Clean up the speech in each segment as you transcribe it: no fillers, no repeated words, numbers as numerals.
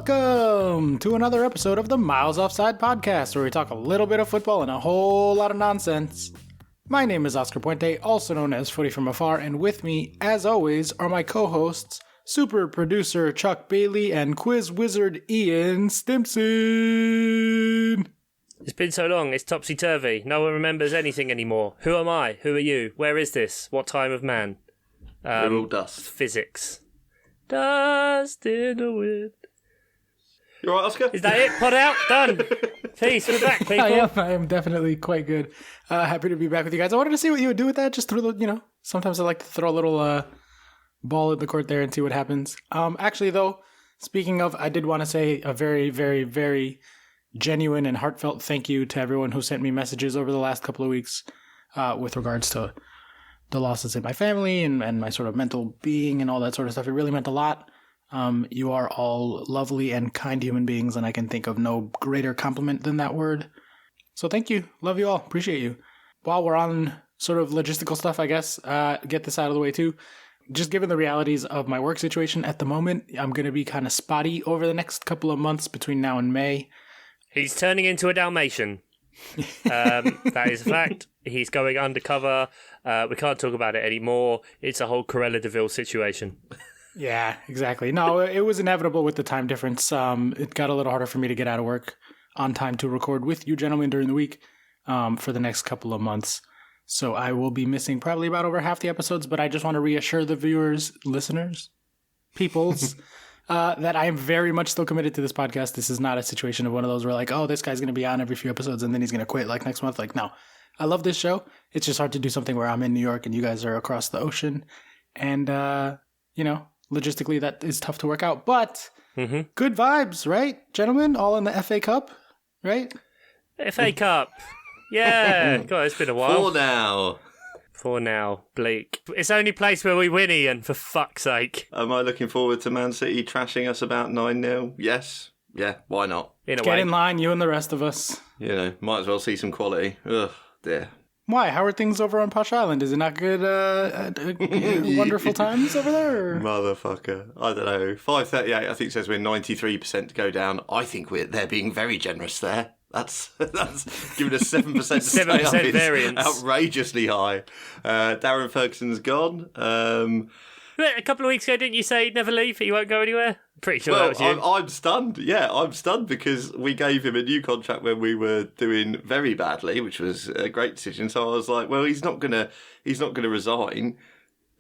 Welcome to another episode of the Miles Offside podcast, where we talk a little bit of football and a whole lot of nonsense. My name is Oscar Puente, also known as Footy From Afar, and with me, as always, are my co-hosts, super producer Chuck Bailey and quiz wizard Ian Stimpson. It's been so long, it's topsy-turvy. No one remembers anything anymore. Who am I? Who are you? Where is this? What time of man? We're all dust. Physics. Dust in the wind. You alright, Oscar? Is that it? Pod out? Done. Peace. We're back, people. I am definitely quite good. Happy to be back with you guys. I wanted to see what you would do with that. Just throw the, sometimes I like to throw a little ball at the court there and see what happens. Actually, though, speaking of, I did want to say a very, very, very genuine and heartfelt thank you to everyone who sent me messages over the last couple of weeks with regards to the losses in my family and my sort of mental being and all that sort of stuff. It really meant a lot. You are all lovely and kind human beings, and I can think of no greater compliment than that word. So thank you. Love you all. Appreciate you. While we're on sort of logistical stuff, I guess, get this out of the way too. Just given the realities of my work situation at the moment, I'm going to be kind of spotty over the next couple of months between now and May. He's turning into a Dalmatian. That is a fact. He's going undercover. We can't talk about it anymore. It's a whole Cruella de Vil situation. Yeah, exactly. No, it was inevitable with the time difference. It got a little harder for me to get out of work on time to record with you gentlemen during the week for the next couple of months. So I will be missing probably about over half the episodes, but I just want to reassure the viewers, listeners, peoples, that I am very much still committed to this podcast. This is not a situation of one of those where like, oh, this guy's going to be on every few episodes and then he's going to quit like next month. Like, no, I love this show. It's just hard to do something where I'm in New York and you guys are across the ocean. And, logistically that is tough to work out, but good vibes, right, gentlemen? All in the FA Cup, right? FA Cup. Yeah. God, it's been a while. For now, bleak. It's the only place where we win, Ian, for fuck's sake. Am I looking forward to Man City trashing us about 9-0? Yes. Yeah, why not? In a Get way. in line, you and the rest of us. Might as well see some quality. Ugh, dear. Why? How are things over on Posh Island? Is it not good, wonderful times over there? Or? Motherfucker. I don't know. 5:38, I think, says we're 93% to go down. I think they're being very generous there. That's giving us 7% to 7% stay up. It's variance. Outrageously high. Darren Ferguson's gone. A couple of weeks ago, didn't you say he'd never leave? He won't go anywhere? Pretty sure that was you. I'm stunned. Yeah, I'm stunned because we gave him a new contract when we were doing very badly, which was a great decision. So I was like, well, he's not gonna resign.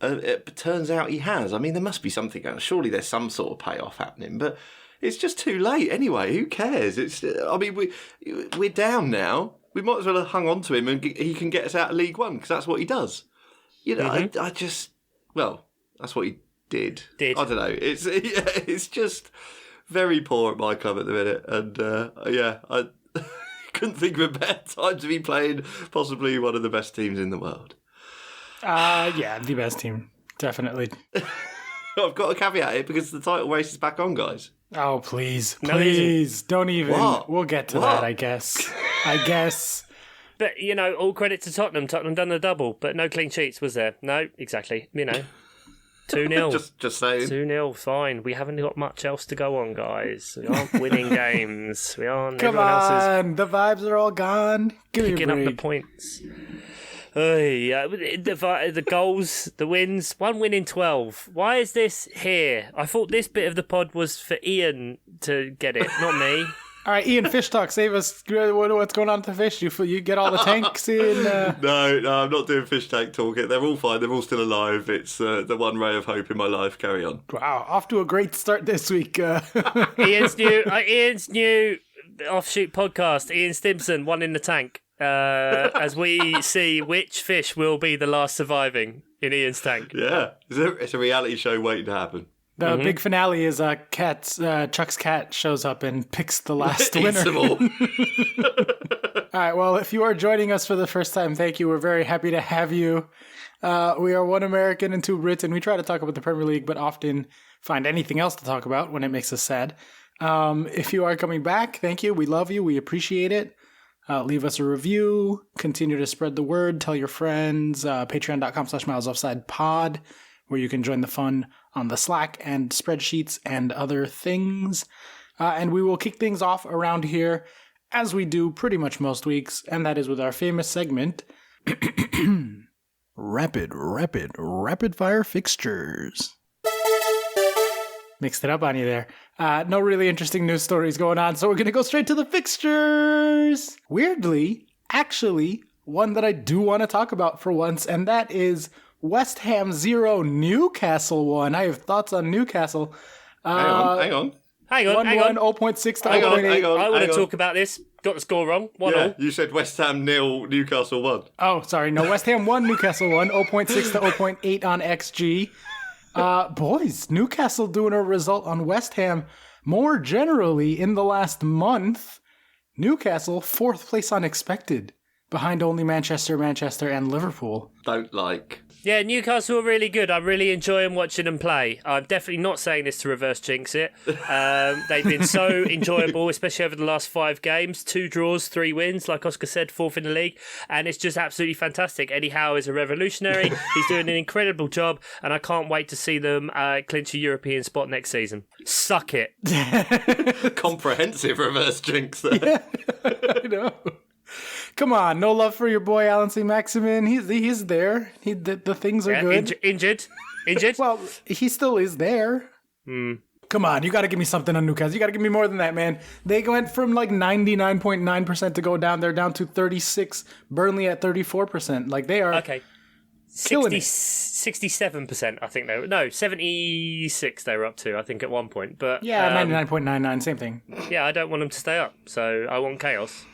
It turns out he has. I mean, there must be something else. Surely there's some sort of payoff happening, but it's just too late anyway. Who cares? We're down now. We might as well have hung on to him and he can get us out of League One because that's what he does. That's what he did. I don't know. It's just very poor at my club at the minute, and I couldn't think of a better time to be playing possibly one of the best teams in the world. The best team, definitely. I've got to caveat it because the title race is back on, guys. Oh, please, No, don't even. What? We'll get to that, I guess. But, all credit to Tottenham. Tottenham done the double, but no clean sheets, was there? No, exactly. 2-0. just saying. 2-0, fine. We haven't got much else to go on, guys. We aren't winning games. We aren't. Come Everyone else on, the vibes are all gone. Give me a picking up break. the points. The goals, the wins, 1 win in 12. Why is this here? I thought this bit of the pod was for Ian to get it, not me. All right, Ian, fish talk. Save us. What's going on with the fish? You get all the tanks in? No, I'm not doing fish tank talk. They're all fine. They're all still alive. It's the one ray of hope in my life. Carry on. Wow, off to a great start this week. Ian's new offshoot podcast, Ian Stimpson, One in the Tank. As we see which fish will be the last surviving in Ian's tank. Yeah, it's a reality show waiting to happen. The big finale is Chuck's cat shows up and picks the last winner. All right, well, if you are joining us for the first time, thank you. We're very happy to have you. We are one American and two Brits, and we try to talk about the Premier League, but often find anything else to talk about when it makes us sad. If you are coming back, thank you. We love you. We appreciate it. Leave us a review. Continue to spread the word. Tell your friends. Patreon.com/milesoffsidepod, where you can join the fun on the Slack and spreadsheets and other things. And we will kick things off around here as we do pretty much most weeks, and that is with our famous segment, Rapid Fire Fixtures. Mixed it up on you there. No really interesting news stories going on, so we're going to go straight to the fixtures. Weirdly, actually, one that I do want to talk about for once, and that is West Ham 0, Newcastle 1. I have thoughts on Newcastle. Hang on. 1-1, 0.6 to Hang on, 0.8. hang on. I want to talk about this. Got the score wrong. 1-0. You said West Ham 0, Newcastle 1. Oh, sorry. No, West Ham 1, Newcastle 1, 0.6 to 0.8 on XG. Boys, Newcastle doing a result on West Ham. More generally, in the last month, Newcastle 4th place on expected, behind only Manchester, and Liverpool. Don't like. Yeah, Newcastle are really good. I'm really enjoying watching them play. I'm definitely not saying this to reverse jinx it. They've been so enjoyable, especially over the last 5 games. 2 draws, 3 wins, like Oscar said, 4th in the league. And it's just absolutely fantastic. Eddie Howe is a revolutionary. He's doing an incredible job. And I can't wait to see them clinch a European spot next season. Suck it. Comprehensive reverse jinx there. I know. Come on, no love for your boy Alan C. Maximin. He's there. The things are good. Injured. Well, he still is there. Come on, you got to give me something on Newcastle. You got to give me more than that, man. They went from like 99.9% to go down. They're down to 36. Burnley at 34%. Like they are. Okay. Killing 67%, I think they were. No, 76 they were up to, I think, at one point. But yeah, 99.99, same thing. Yeah, I don't want them to stay up, so I want chaos.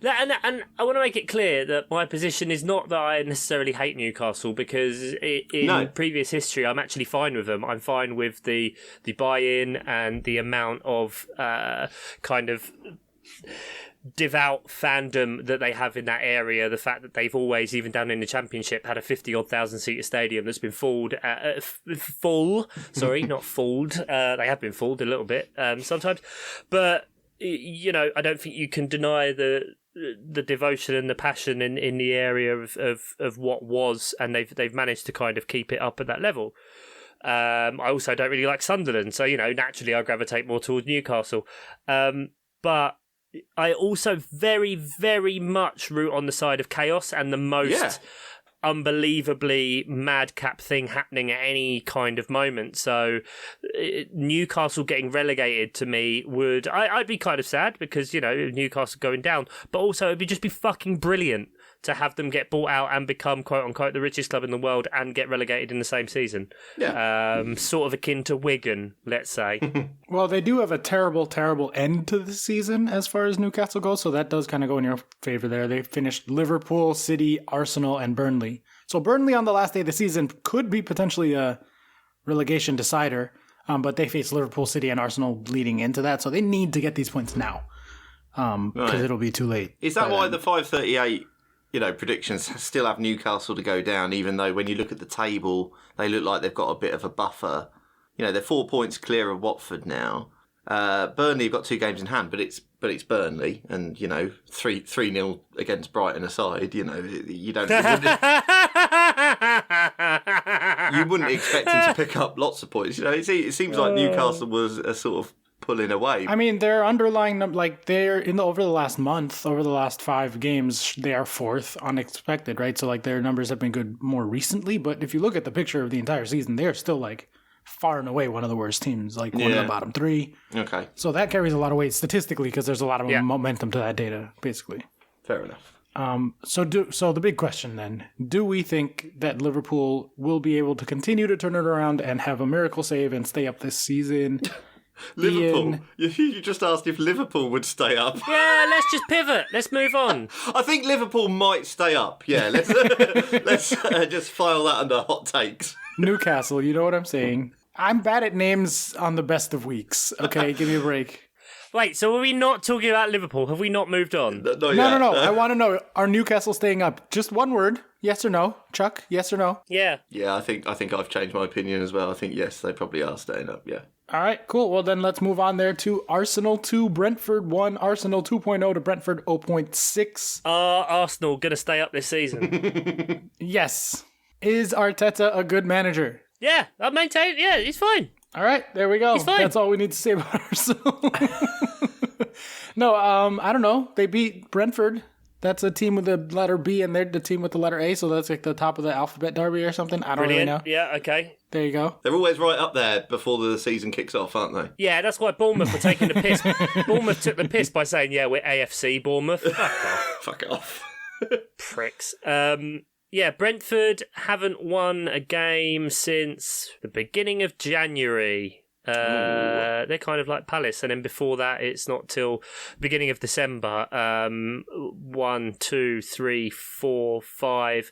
And I want to make it clear that my position is not that I necessarily hate Newcastle, because in previous history I'm actually fine with them. I'm fine with the buy-in and the amount of kind of devout fandom that they have in that area. The fact that they've always, even down in the Championship, had a 50-odd thousand seater stadium that's been full. Sorry, not fooled. They have been fooled a little bit sometimes, but you know, I don't think you can deny the devotion and the passion in the area of what was, and they've managed to kind of keep it up at that level. I also don't really like Sunderland, so you know, naturally I gravitate more towards Newcastle. But I also very, very much root on the side of chaos and the most unbelievably madcap thing happening at any kind of moment. So Newcastle getting relegated to me would... I'd be kind of sad because, you know, Newcastle going down, but also it'd just be fucking brilliant to have them get bought out and become, quote-unquote, the richest club in the world and get relegated in the same season. Yeah. Sort of akin to Wigan, let's say. Well, they do have a terrible, terrible end to the season as far as Newcastle goes, so that does kind of go in your favor there. They finished Liverpool, City, Arsenal, and Burnley. So Burnley on the last day of the season could be potentially a relegation decider, but they face Liverpool, City, and Arsenal leading into that, so they need to get these points now because it'll be too late. Is that why the 538... you know, predictions still have Newcastle to go down, even though when you look at the table, they look like they've got a bit of a buffer. You know, they're 4 points clear of Watford now. Burnley have got 2 games in hand, but it's Burnley, and you know, 3-0 against Brighton aside, you know, you don't. You wouldn't expect them to pick up lots of points. You know, it seems like Newcastle was a sort of pulling away. I mean, their underlying, like they're over the last month, over the last 5 games, they are 4th unexpected, right? So like their numbers have been good more recently, but if you look at the picture of the entire season, they're still like far and away one of the worst teams, like one of the bottom 3. Okay. So that carries a lot of weight statistically because there's a lot of momentum to that data, basically. Fair enough. So the big question then, do we think that Liverpool will be able to continue to turn it around and have a miracle save and stay up this season? Liverpool. You just asked if Liverpool would stay up. Yeah, let's just pivot. Let's move on. I think Liverpool might stay up. Yeah, let's just file that under hot takes. Newcastle, you know what I'm saying? I'm bad at names on the best of weeks. Okay, give me a break. Wait, so are we not talking about Liverpool? Have we not moved on? No. I want to know, are Newcastle staying up? Just one word. Yes or no? Chuck, yes or no? Yeah. Yeah, I think I've changed my opinion as well. I think, yes, they probably are staying up, yeah. All right, cool. Well, then let's move on there to Arsenal 2, Brentford 1. Arsenal 2.0 to Brentford 0.6. Are Arsenal going to stay up this season? Yes. Is Arteta a good manager? Yeah, I maintain. Yeah, he's fine. All right, there we go. He's fine. That's all we need to say about Arsenal. No, I don't know. They beat Brentford. That's a team with the letter B, and they're the team with the letter A, so that's like the top of the alphabet derby or something. I don't really know. Yeah, okay. There you go. They're always right up there before the season kicks off, aren't they? Yeah, that's why Bournemouth were taking the piss. Bournemouth took the piss by saying, yeah, we're AFC Bournemouth. Fuck off. Fuck it off. Pricks. Yeah, Brentford haven't won a game since the beginning of January. They're kind of like Palace, and then before that, it's not till beginning of December. 1, 2, 3, 4, 5,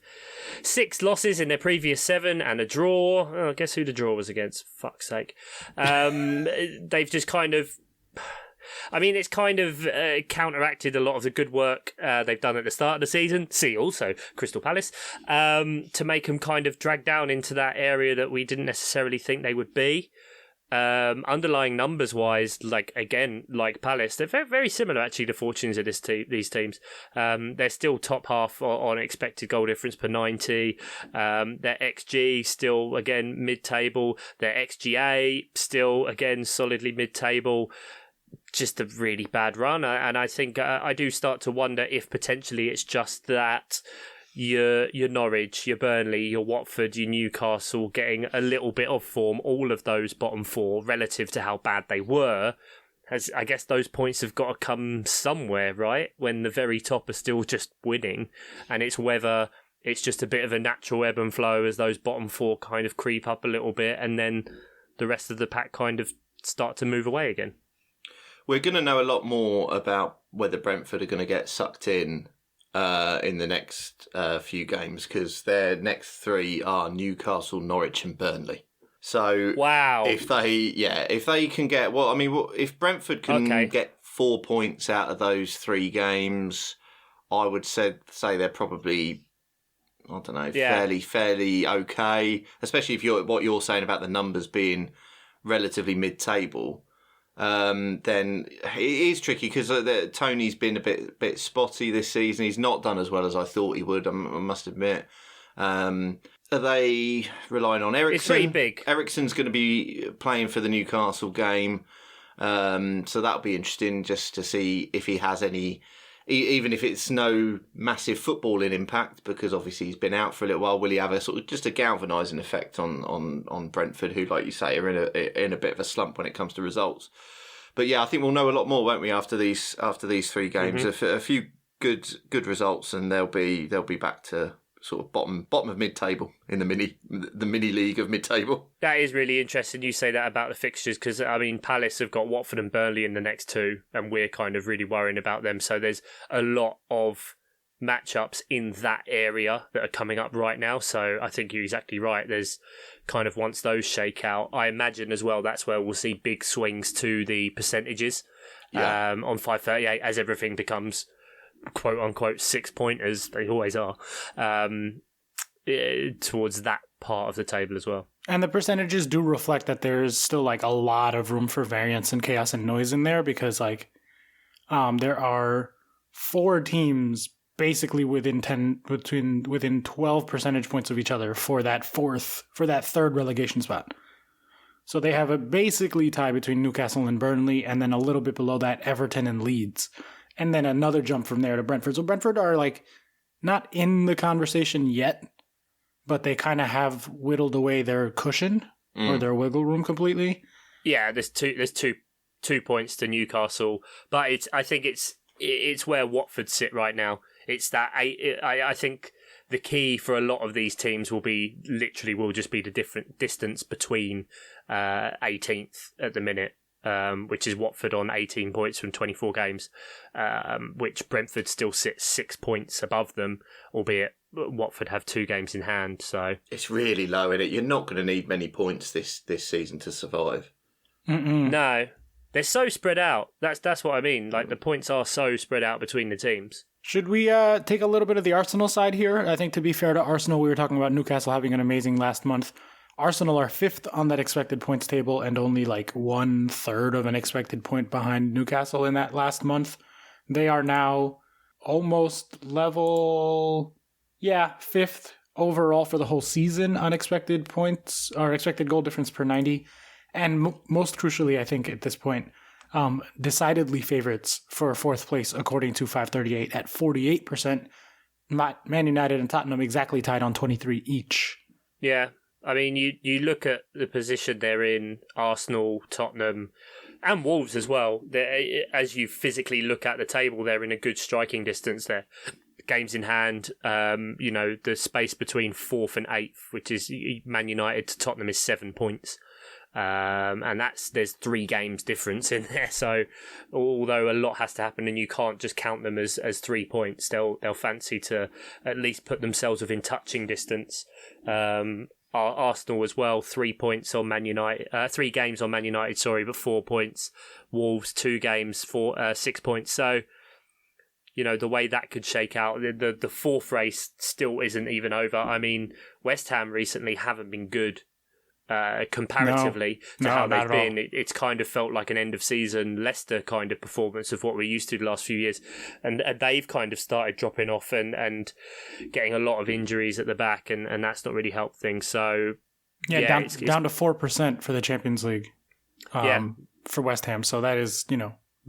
6 losses in their previous 7, and a draw. Oh, guess who the draw was against? Fuck's sake. They've just kind of. I mean, it's kind of counteracted a lot of the good work they've done at the start of the season. See also Crystal Palace, to make them kind of drag down into that area that we didn't necessarily think they would be. Underlying numbers wise, like Palace, they're very, very similar actually to fortunes of these teams. They're still top half on expected goal difference per 90. Their XG still again mid-table. Their XGA still again solidly mid-table. Just a really bad run, and I think I do start to wonder if potentially it's just that your Norwich, your Burnley, your Watford, your Newcastle getting a little bit of form, all of those bottom 4 relative to how bad they were. I guess those points have got to come somewhere, right? When the very top are still just winning, and it's whether it's just a bit of a natural ebb and flow as those bottom 4 kind of creep up a little bit, and then the rest of the pack kind of start to move away again. We're going to know a lot more about whether Brentford are going to get sucked in the next few games, because their next 3 are Newcastle, Norwich, and Burnley. So wow, if they can get if Brentford can get 4 points out of those 3 games, I would say they're probably, I don't know, fairly okay. Especially if what you're saying about the numbers being relatively mid-table. Then it is tricky because Tony's been a bit spotty this season. He's not done as well as I thought he would, I must admit. Are they relying on Eriksen? It's pretty big. Eriksen's going to be playing for the Newcastle game, so that'll be interesting just to see if he has any, even if it's no massive footballing impact, because obviously he's been out for a little while. Will he have a sort of just a galvanising effect on Brentford, who, like you say, are in a bit of a slump when it comes to results? But yeah, I think we'll know a lot more, won't we, after these 3 games? Mm-hmm. A few good results, and they'll be back to sort of bottom of mid-table in the mini league of mid-table. That is really interesting you say that about the fixtures, because I mean Palace have got Watford and Burnley in the next 2, and we're kind of really worrying about them. So there's a lot of matchups in that area that are coming up right now. So I think you're exactly right. There's kind of, once those shake out, I imagine as well that's where we'll see big swings to the percentages on 538 as everything becomes quote unquote 6-pointers. They always are, towards that part of the table as well. And the percentages do reflect that there's still like a lot of room for variance and chaos and noise in there, because like there are 4 teams basically within 12 percentage points of each other for that 3rd relegation spot. So they have a basically tie between Newcastle and Burnley, and then a little bit below that Everton and Leeds, and then another jump from there to Brentford. So Brentford are like not in the conversation yet, but they kind of have whittled away their cushion or their wiggle room completely. Yeah, there's two points to Newcastle, but I think it's where Watford sit right now. It's that I think the key for a lot of these teams will just be the different distance between 18th at the minute, which is Watford on 18 points from 24 games, which Brentford still sits 6 points above them, albeit Watford have 2 games in hand. So it's really low, isn't it? You're not going to need many points this season to survive. No, they're so spread out. That's what I mean. Like, the points are so spread out between the teams. Should we take a little bit of the Arsenal side here? I think, to be fair to Arsenal, we were talking about Newcastle having an amazing last month. Arsenal are 5th on that expected points table and only like 1/3 of an expected point behind Newcastle in that last month. They are now almost level, 5th overall for the whole season on expected points or expected goal difference per 90. And most crucially, I think at this point, decidedly favorites for fourth place according to 538 at 48%. Man United and Tottenham exactly tied on 23 each. Yeah. I mean, you look at the position they're in, Arsenal, Tottenham, and Wolves as well. As you physically look at the table, they're in a good striking distance there. Games in hand, the space between 4th and 8th, which is Man United to Tottenham, is 7 points. And there's 3 games difference in there. So although a lot has to happen and you can't just count them as 3 points, they'll fancy to at least put themselves within touching distance. Arsenal as well, 3 points on Man United, 3 games on Man United, but 4 points. Wolves, 2 games, 6 points. So, the way that could shake out, the fourth race still isn't even over. I mean, West Ham recently haven't been good comparatively to how they've been. It's kind of felt like an end of season Leicester kind of performance of what we're used to the last few years, and they've kind of started dropping off and getting a lot of injuries at the back, and that's not really helped things. So down to 4% for the Champions League for West Ham, so that is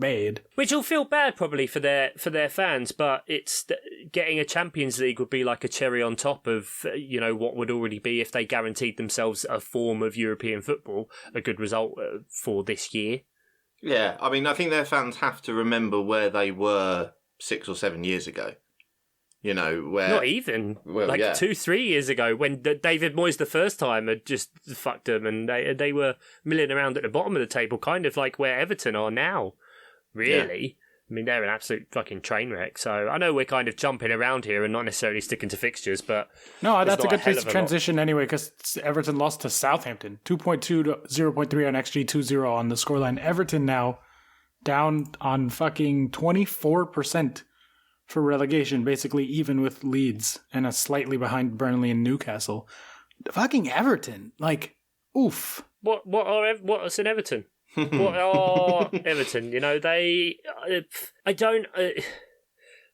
bad. Which will feel bad probably for their fans, but it's getting a Champions League would be like a cherry on top of what would already be, if they guaranteed themselves a form of European football, a good result for this year. Yeah, I mean, I think their fans have to remember where they were 6 or 7 years ago. Where not even 2-3 years ago, when David Moyes the first time had just fucked them, and they were milling around at the bottom of the table, kind of like where Everton are now. Really? Yeah. I mean, they're an absolute fucking train wreck. So I know we're kind of jumping around here and not necessarily sticking to fixtures, but... No, that's a good place to transition anyway, because Everton lost to Southampton. 2.2 to 0.3 on XG, 2-0 on the scoreline. Everton now down on fucking 24% for relegation, basically even with Leeds, and a slightly behind Burnley and Newcastle. Fucking Everton. Oof. What's in Everton? What are Everton?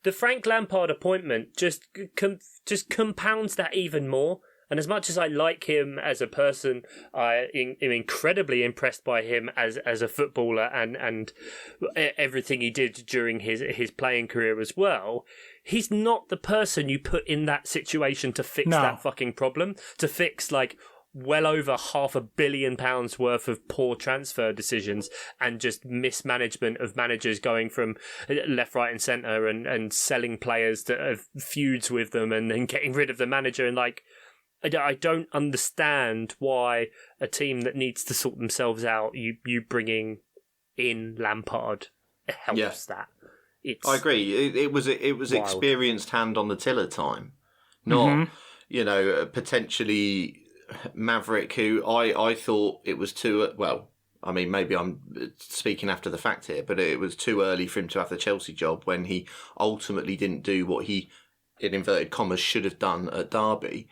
The Frank Lampard appointment just compounds that even more. And as much as I like him as a person, I am incredibly impressed by him as a footballer and everything he did during his playing career as well. He's not the person you put in that situation to fix that fucking problem, to fix well over £500 million worth of poor transfer decisions and just mismanagement of managers going from left, right and centre and selling players that have feuds with them and then getting rid of the manager. And I don't understand why a team that needs to sort themselves out, you bringing in Lampard helps that. I agree. It was wild. Experienced hand on the tiller time, not potentially Maverick, who I thought it was too well. I mean, maybe I'm speaking after the fact here, but it was too early for him to have the Chelsea job when he ultimately didn't do what he, in inverted commas, should have done at Derby.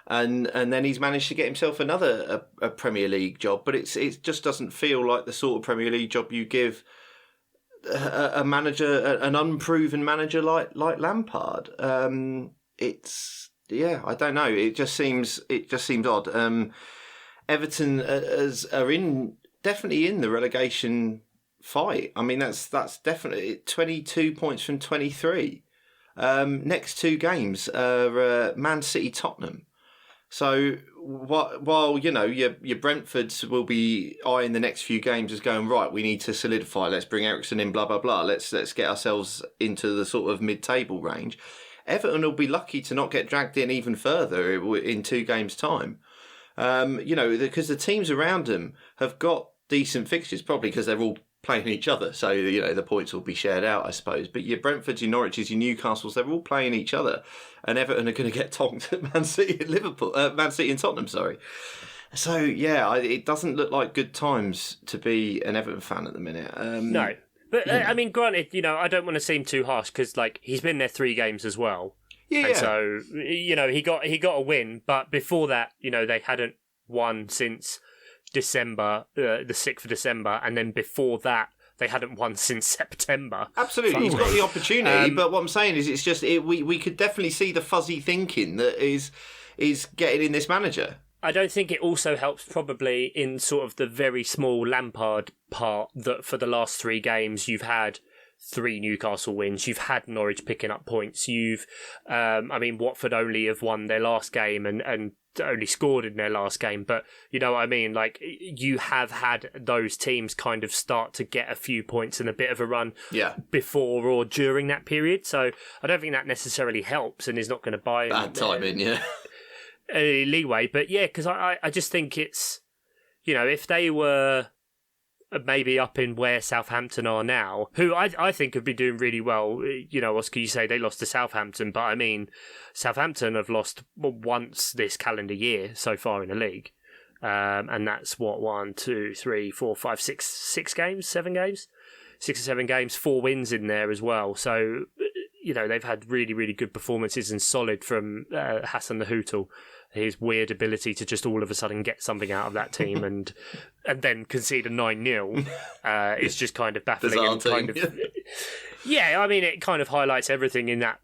And then he's managed to get himself another a Premier League job, but it just doesn't feel like the sort of Premier League job you give a manager, an unproven manager like Lampard. I don't know. It just seems odd. Everton are definitely in the relegation fight. I mean, that's definitely 22 points from 23. Next 2 games are Man City, Tottenham. So while your Brentfords will be eyeing the next few games as going, right, we need to solidify. Let's bring Eriksen in. Blah blah blah. Let's get ourselves into the sort of mid-table range. Everton will be lucky to not get dragged in even further in 2 games' time. Because the teams around them have got decent fixtures, probably because they're all playing each other. So, the points will be shared out, I suppose. But your Brentfords, your Norwiches, your Newcastles, they're all playing each other. And Everton are going to get tonked at Man City and Tottenham, sorry. So, it doesn't look like good times to be an Everton fan at the minute. No. But, I mean, granted, I don't want to seem too harsh because, he's been there 3 games as well. Yeah. And so, he got a win. But before that, they hadn't won since December, the 6th of December. And then before that, they hadn't won since September. Absolutely. He's got the opportunity. But what I'm saying is it's just, we could definitely see the fuzzy thinking that is getting in this manager. I don't think it also helps probably in sort of the very small Lampard part that for the last 3 games you've had 3 Newcastle wins. You've had Norwich picking up points. Watford only have won their last game and only scored in their last game. But you know what I mean? Like, you have had those teams kind of start to get a few points and a bit of a run before or during that period. So I don't think that necessarily helps and is not going to buy bad timing, leeway. But yeah, because I just think it's, you know, if they were maybe up in where Southampton are now, who I think have been doing really well. You know, Oscar, you say they lost to Southampton, but I mean, Southampton have lost once this calendar year so far in the league. And that's what, 1, 2, 3, 4, 5, 6 games, 7 games, 6 or 7 games, 4 wins in there as well. So, you know, they've had really, really good performances and solid from Hassan Nahutel. His weird ability to just all of a sudden get something out of that team and then concede a 9-0 is just kind of baffling. And kind of, yeah, I mean, it kind of highlights everything in that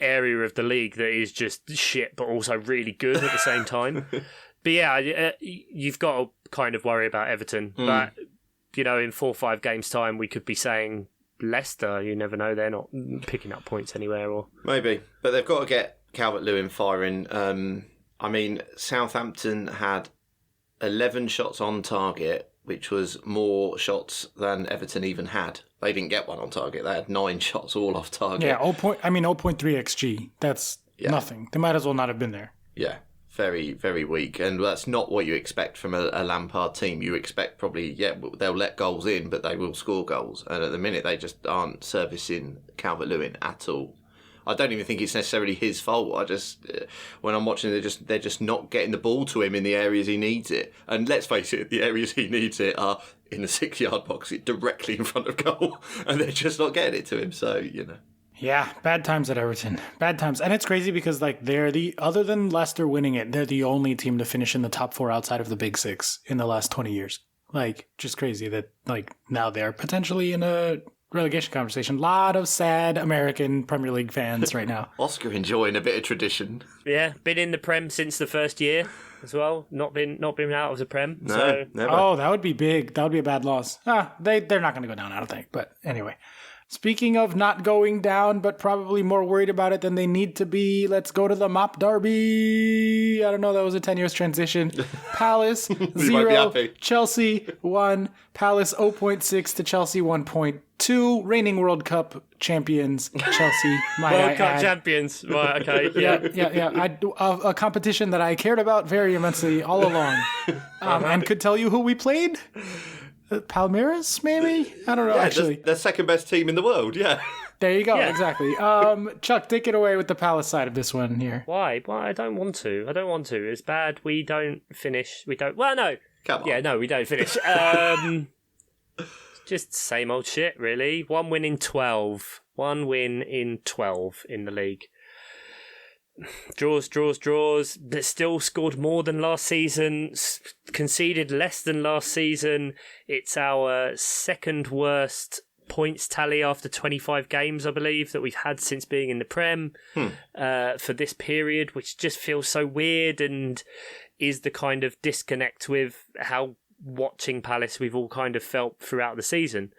area of the league that is just shit, but also really good at the same time. But yeah, you've got to kind of worry about Everton. But, you know, in 4 or 5 games' time, we could be saying Leicester, you never know, they're not picking up points anywhere. Or maybe, but they've got to get Calvert-Lewin firing. I mean, Southampton had 11 shots on target, which was more shots than Everton even had. They didn't get one on target. They had 9 shots all off target. Yeah, 0.3 XG. That's nothing. They might as well not have been there. Yeah, very, very weak. And that's not what you expect from a Lampard team. You expect probably, they'll let goals in, but they will score goals. And at the minute, they just aren't servicing Calvert-Lewin at all. I don't even think it's necessarily his fault. I just, when I'm watching, they're just not getting the ball to him in the areas he needs it. And let's face it, the areas he needs it are in the 6-yard box, directly in front of goal, and they're just not getting it to him. So, you know. Yeah, bad times at Everton. Bad times. And it's crazy because, like, other than Leicester winning it, they're the only team to finish in the top 4 outside of the Big 6 in the last 20 years. Like, just crazy that, like, now they're potentially in a relegation conversation. A lot of sad American Premier League fans right now. Oscar enjoying a bit of tradition. Yeah, been in the Prem since the first year as well. Not been out of the Prem. No, so. never. Oh, that would be big. That would be a bad loss. They're not going to go down, I don't think. But anyway. Speaking of not going down, but probably more worried about it than they need to be, let's go to the Mop Derby. I don't know, that was a tenuous transition. Palace, 0. Chelsea, 1. Palace, 0.6 to Chelsea, 1.2. Reigning World Cup champions, Chelsea. World Cup champions. Right, okay. Yeah. A competition that I cared about very immensely all along. And could tell you who we played. Palmeiras, maybe? I don't know, actually. The second best team in the world, yeah. There you go, exactly. Chuck, take it away with the Palace side of this one here. Why? I don't want to. It's bad. We don't finish. Well, no. Come on. Yeah, no, we don't finish. Just same old shit, really. 1 win in 12. 1 win in 12 in the league. Draws, but still scored more than last season, conceded less than last season. It's our second worst points tally after 25 games, I believe, that we've had since being in the Prem for this period, which just feels so weird and is the kind of disconnect with how watching Palace we've all kind of felt throughout the season.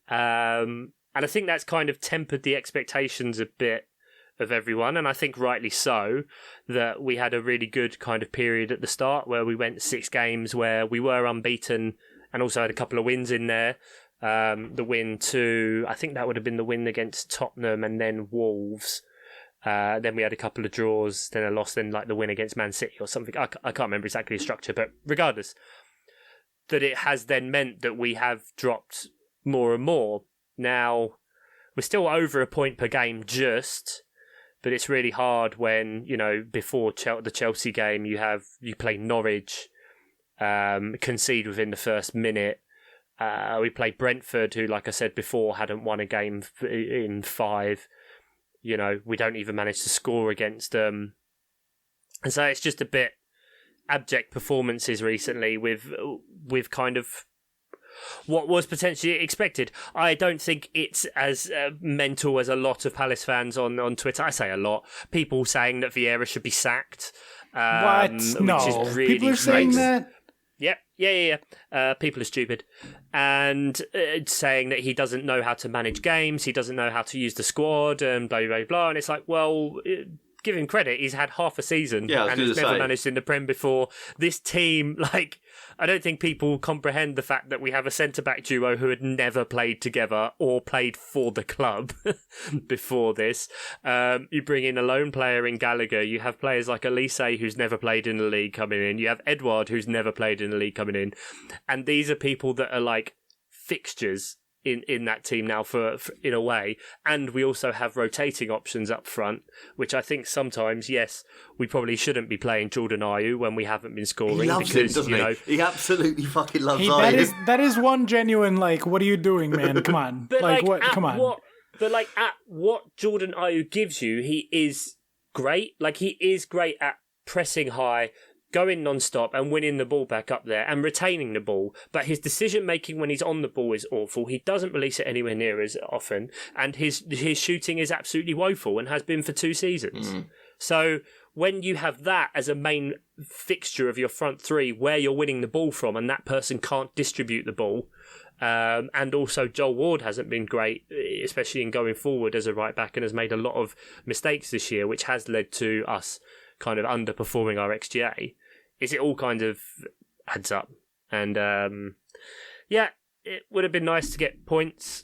And I think that's kind of tempered the expectations a bit of everyone, and I think rightly so, that we had a really good kind of period at the start where we went 6 games where we were unbeaten and also had a couple of wins in there. The win to, I think that would have been the win against Tottenham and then Wolves. Then we had a couple of draws, then a loss, then like the win against Man City or something. I can't remember exactly the structure, but regardless, that it has then meant that we have dropped more and more. Now, we're still over a point per game just, but it's really hard when, you know, before the Chelsea game, you play Norwich, concede within the first minute. We played Brentford, who, like I said before, hadn't won a game in 5. You know, we don't even manage to score against them. And so it's just a bit abject performances recently with kind of what was potentially expected. I don't think it's as mental as a lot of Palace fans on Twitter. I say a lot. People saying that Vieira should be sacked. What? Which No. is really People are saying strange. that? Yeah. People are stupid. And saying that he doesn't know how to manage games, he doesn't know how to use the squad, and blah, blah, blah. And it's like, well, give him credit. He's had half a season and has never managed in the Prem before. This team, like, I don't think people comprehend the fact that we have a centre-back duo who had never played together or played for the club before this. You bring in a lone player in Gallagher. You have players like Elise, who's never played in the league, coming in. You have Edouard, who's never played in the league, coming in. And these are people that are like fixtures in that team now for in a way. And we also have rotating options up front, which I think sometimes, yes, we probably shouldn't be playing Jordan Ayew when we haven't been scoring. He loves because, him, doesn't he? He absolutely fucking loves Ayew. That is one genuine, like, what are you doing, man? Come on. But like what? Come on. At what Jordan Ayew gives you, he is great. Like, he is great at pressing high, going non-stop and winning the ball back up there and retaining the ball. But his decision-making when he's on the ball is awful. He doesn't release it anywhere near as often. And his shooting is absolutely woeful and has been for 2 seasons. So when you have that as a main fixture of your front three where you're winning the ball from and that person can't distribute the ball, and also Joel Ward hasn't been great, especially in going forward as a right-back, and has made a lot of mistakes this year, which has led to us kind of underperforming our XGA. It all kind of adds up. And it would have been nice to get point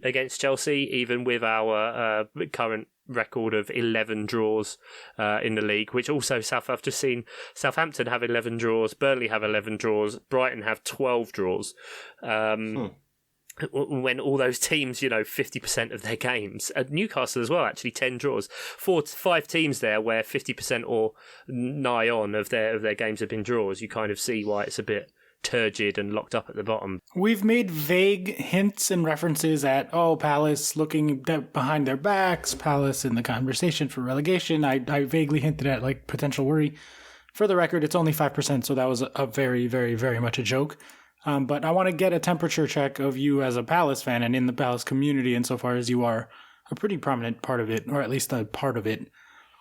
against Chelsea, even with our current record of 11 draws in the league, which also I've just seen Southampton have 11 draws, Burnley have 11 draws, Brighton have 12 draws. When all those teams, 50% of their games, Newcastle as well, actually 10 draws, 4 to 5 teams there where 50% or nigh on of their games have been draws. You kind of see why it's a bit turgid and locked up at the bottom. We've made vague hints and references at, Palace looking behind their backs, Palace in the conversation for relegation. I vaguely hinted at like potential worry. For the record, it's only 5%, so that was a very, very, very much a joke. But I want to get a temperature check of you as a Palace fan and in the Palace community, insofar as you are a pretty prominent part of it, or at least a part of it,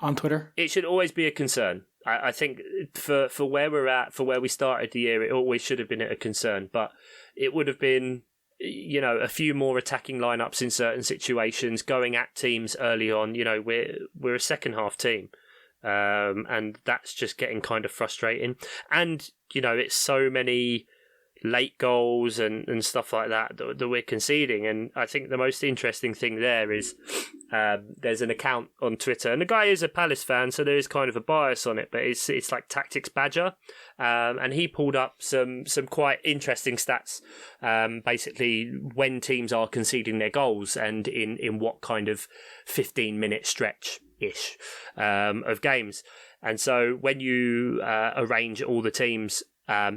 on Twitter. It should always be a concern. I think for where we're at, for where we started the year, it always should have been a concern. But it would have been, a few more attacking lineups in certain situations, going at teams early on. We're a second half team. And that's just getting kind of frustrating. And, it's so many late goals and stuff like that we're conceding. And I think the most interesting thing there is there's an account on Twitter, and the guy is a Palace fan, so there is kind of a bias on it, but it's like Tactics Badger, and he pulled up some quite interesting stats, basically when teams are conceding their goals and in what kind of 15-minute stretch-ish of games. And so when you arrange all the teams,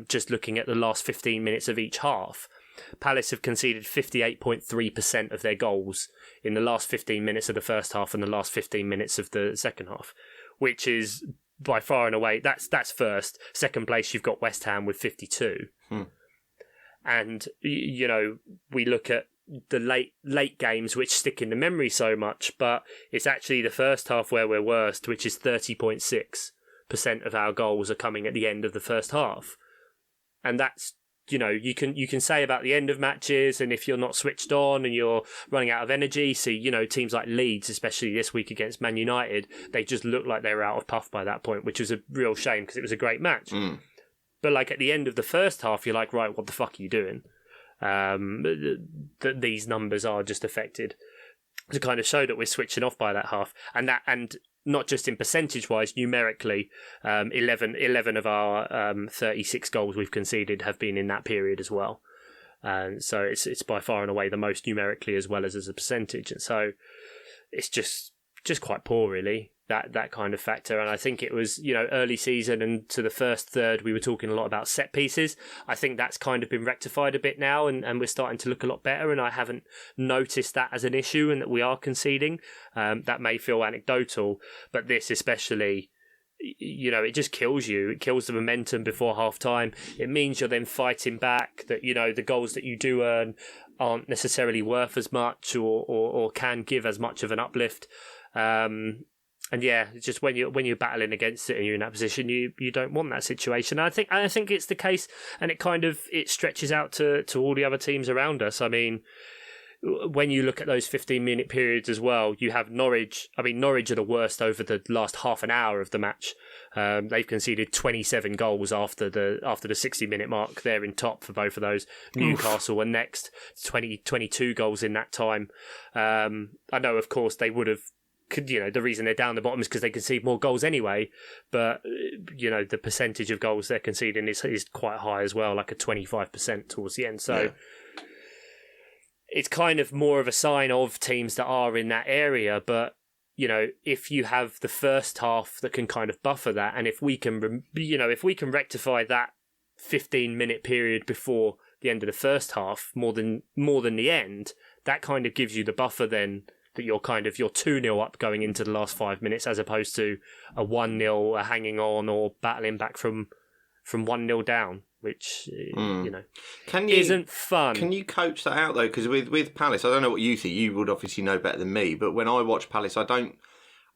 just looking at the last 15 minutes of each half, Palace have conceded 58.3% of their goals in the last 15 minutes of the first half and the last 15 minutes of the second half, which is by far and away, that's first. Second place, you've got West Ham with 52. And, we look at the late games which stick in the memory so much, but it's actually the first half where we're worst, which is 30.6% of our goals are coming at the end of the first half. And that's, you can say about the end of matches, and if you're not switched on and you're running out of energy. So, teams like Leeds, especially this week against Man United, they just looked like they were out of puff by that point, which was a real shame because it was a great match. But like at the end of the first half, you're like, right, what the fuck are you doing? These numbers are just affected to kind of show that we're switching off by that half, and not just in percentage-wise, numerically, 11 of our 36 goals we've conceded have been in that period as well. And so it's by far and away the most numerically as well as a percentage. And so it's just quite poor, really, that kind of factor. And I think it was, early season and to the first third, we were talking a lot about set pieces. I think that's kind of been rectified a bit now, and we're starting to look a lot better. And I haven't noticed that as an issue and that we are conceding. That may feel anecdotal, but this especially, it just kills you. It kills the momentum before half time. It means you're then fighting back, that, the goals that you do earn aren't necessarily worth as much or can give as much of an uplift. yeah, just when you're battling against it and you're in that position, you don't want that situation. I think it's the case, and it stretches out to all the other teams around us. I mean, when you look at those 15-minute periods as well, you have Norwich. I mean, Norwich are the worst over the last half an hour of the match. They've conceded 27 goals after the 60-minute mark. They're in top for both of those. Newcastle are next, 22 goals in that time. I know, of course, they would have. The reason they're down the bottom is because they concede more goals anyway. But the percentage of goals they're conceding is quite high as well, like a 25% towards the end. So. Yeah. It's kind of more of a sign of teams that are in that area, but if you have the first half that can kind of buffer that, and if we can rectify that 15-minute period before the end of the first half more than the end, that kind of gives you the buffer then that you're 2-0 up going into the last 5 minutes, as opposed to a 1-0 hanging on or battling back from 1-0 down. Which isn't fun. Can you coach that out though? Because with Palace, I don't know what you think. You would obviously know better than me. But when I watch Palace, I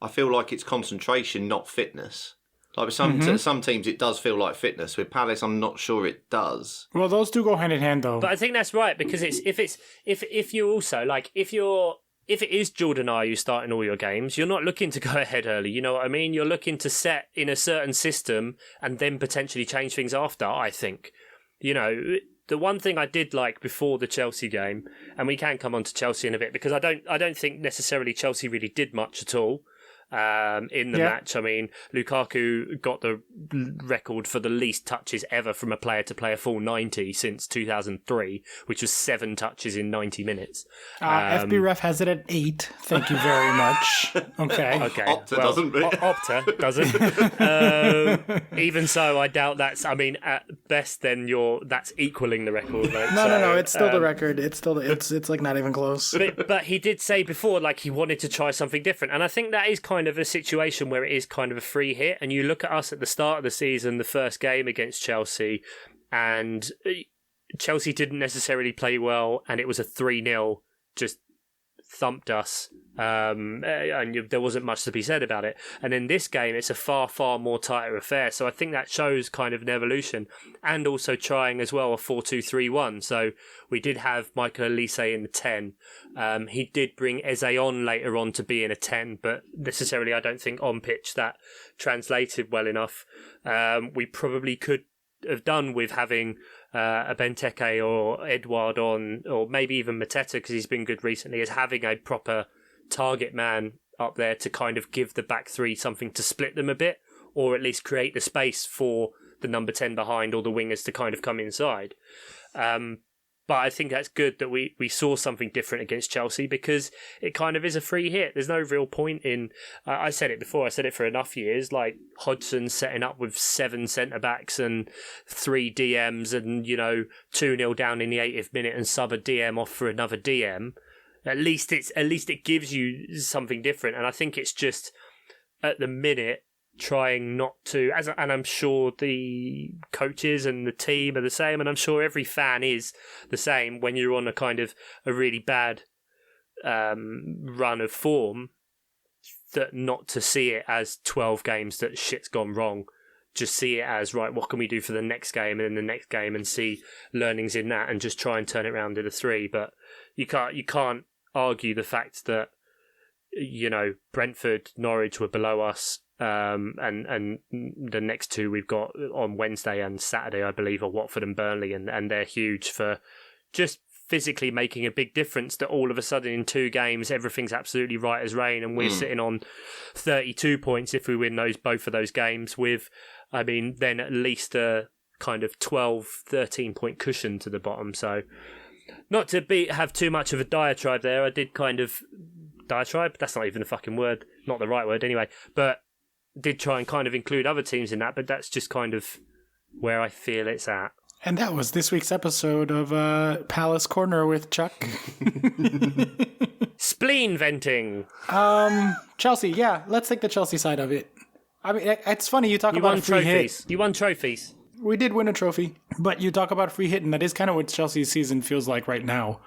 feel like it's concentration, not fitness. Like with some teams, it does feel like fitness. With Palace, I'm not sure it does. Well, those do go hand in hand though. But I think that's right, because if it is Jordan Ayew starting all your games, you're not looking to go ahead early. You know what I mean? You're looking to set in a certain system and then potentially change things after, I think. The one thing I did like before the Chelsea game, and we can come on to Chelsea in a bit, because I don't think necessarily Chelsea really did much at all. In the match. I mean, Lukaku got the record for the least touches ever from a player to play a full 90 since 2003, which was 7 touches in 90 minutes. FBref has it at 8. Thank you very much. Okay. Opta doesn't. Opta doesn't. Even so, I doubt that's. I mean, at best, then that's equaling the record. Right? No. It's still the record. It's still it's like not even close. But he did say before, like, he wanted to try something different, and I think that is kind of a situation where it is kind of a free hit. And you look at us at the start of the season, the first game against Chelsea, and Chelsea didn't necessarily play well, and it was a 3-0, just thumped us, and there wasn't much to be said about it. And in this game, it's a far, far more tighter affair. So I think that shows kind of an evolution, and also trying as well a 4-2-3-1. So we did have Michael Elise in the 10. He did bring Eze on later on to be in a 10, but necessarily I don't think on pitch that translated well enough. We probably could have done with having a Benteke or Edouard on, or maybe even Mateta, because he's been good recently, as having a proper target man up there to kind of give the back three something to split them a bit, or at least create the space for the number 10 behind or the wingers to kind of come inside. But I think that's good that we saw something different against Chelsea, because it kind of is a free hit. There's no real point in... I said it before, I said it for enough years, like Hodgson setting up with 7 centre-backs and 3 DMs and, 2-0 down in the 80th minute and sub a DM off for another DM. At least it gives you something different. And I think it's just, at the minute, trying not to, and I'm sure the coaches and the team are the same, and I'm sure every fan is the same when you're on a kind of a really bad run of form, that not to see it as 12 games that shit's gone wrong. Just see it as, right, what can we do for the next game and then the next game, and see learnings in that, and just try and turn it around in a 3. But you can't argue the fact that, Brentford, Norwich were below us. And the next 2 we've got on Wednesday and Saturday, I believe, are Watford and Burnley, and they're huge for just physically making a big difference. That all of a sudden in 2 games everything's absolutely right as rain, and we're sitting on 32 points if we win both of those games, with, I mean, then at least a kind of 12-13 point cushion to the bottom. So not to have too much of a diatribe there, I did kind of diatribe, that's not even a fucking word, not the right word anyway, but did try and kind of include other teams in that, but that's just kind of where I feel it's at. And that was this week's episode of Palace Corner with Chuck. Spleen venting. Chelsea, yeah, let's take the Chelsea side of it. I mean, it's funny you talk about a free hit. You won trophies. We did win a trophy, but you talk about free hit, and that is kind of what Chelsea's season feels like right now.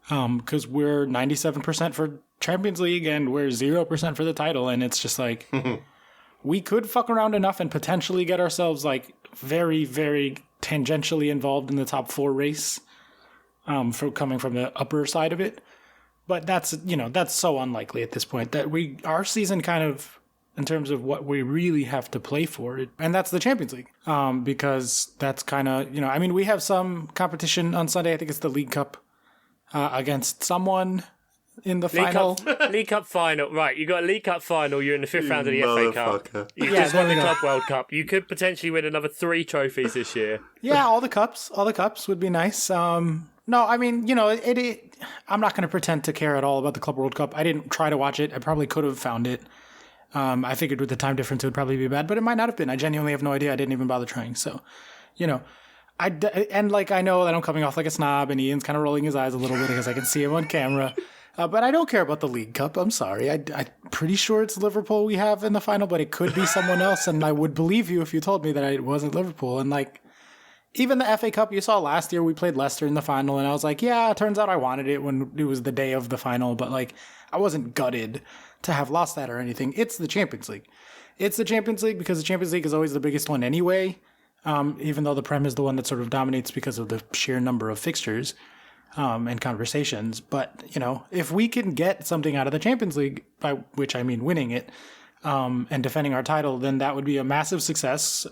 because we're 97% for Champions League and we're 0% for the title, and it's just like we could fuck around enough and potentially get ourselves like very, very tangentially involved in the top 4 race, for coming from the upper side of it. But that's so unlikely at this point that our season kind of, in terms of what we really have to play for, and that's the Champions League, because that's kind of, we have some competition on Sunday. I think it's the League Cup against someone in the final. League Cup final, right? You got a League Cup final. You're in the 5th round of the FA Cup. You just won the Club World Cup. You could potentially win another 3 trophies this year. Yeah, all the cups would be nice. No, I mean, I'm not going to pretend to care at all about the Club World Cup. I didn't try to watch it. I probably could have found it. I figured with the time difference it would probably be bad, but it might not have been. I genuinely have no idea. I didn't even bother trying. So, I know that I'm coming off like a snob, and Ian's kind of rolling his eyes a little bit because I can see him on camera. But I don't care about the League Cup. I'm sorry. I'm pretty sure it's Liverpool we have in the final, but it could be someone else, and I would believe you if you told me that it wasn't Liverpool. And even the FA Cup you saw last year, we played Leicester in the final, and I was like, yeah, it turns out I wanted it when it was the day of the final, but I wasn't gutted to have lost that or anything. It's the Champions League. It's the Champions League because the Champions League is always the biggest one anyway, even though the Prem is the one that sort of dominates because of the sheer number of fixtures and conversations. But, if we can get something out of the Champions League, by which I mean winning it, and defending our title, then that would be a massive success.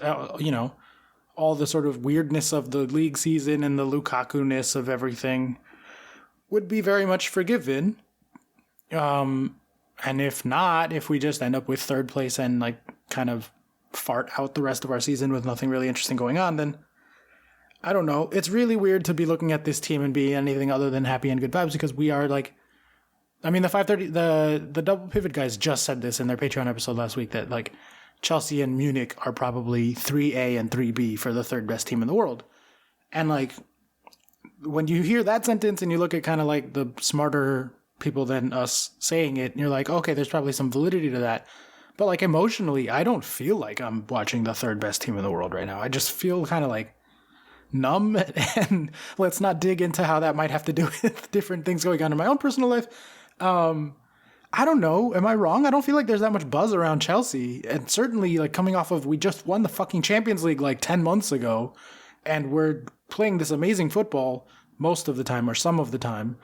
All the sort of weirdness of the league season and the Lukaku-ness of everything would be very much forgiven. And if not, if we just end up with 3rd place and kind of fart out the rest of our season with nothing really interesting going on, then I don't know. It's really weird to be looking at this team and be anything other than happy and good vibes, because we are the 530, the double pivot guys just said this in their Patreon episode last week that Chelsea and Munich are probably 3A and 3B for the 3rd best team in the world. And when you hear that sentence and you look at kind of the smarter people than us saying it, and you're like, okay, there's probably some validity to that. But emotionally, I don't feel like I'm watching the 3rd best team in the world right now. I just feel kind of numb, and let's not dig into how that might have to do with different things going on in my own personal life. I don't know. Am I wrong? I don't feel like there's that much buzz around Chelsea. And certainly, coming off of, we just won the fucking Champions League 10 months ago, and we're playing this amazing football most of the time or some of the time.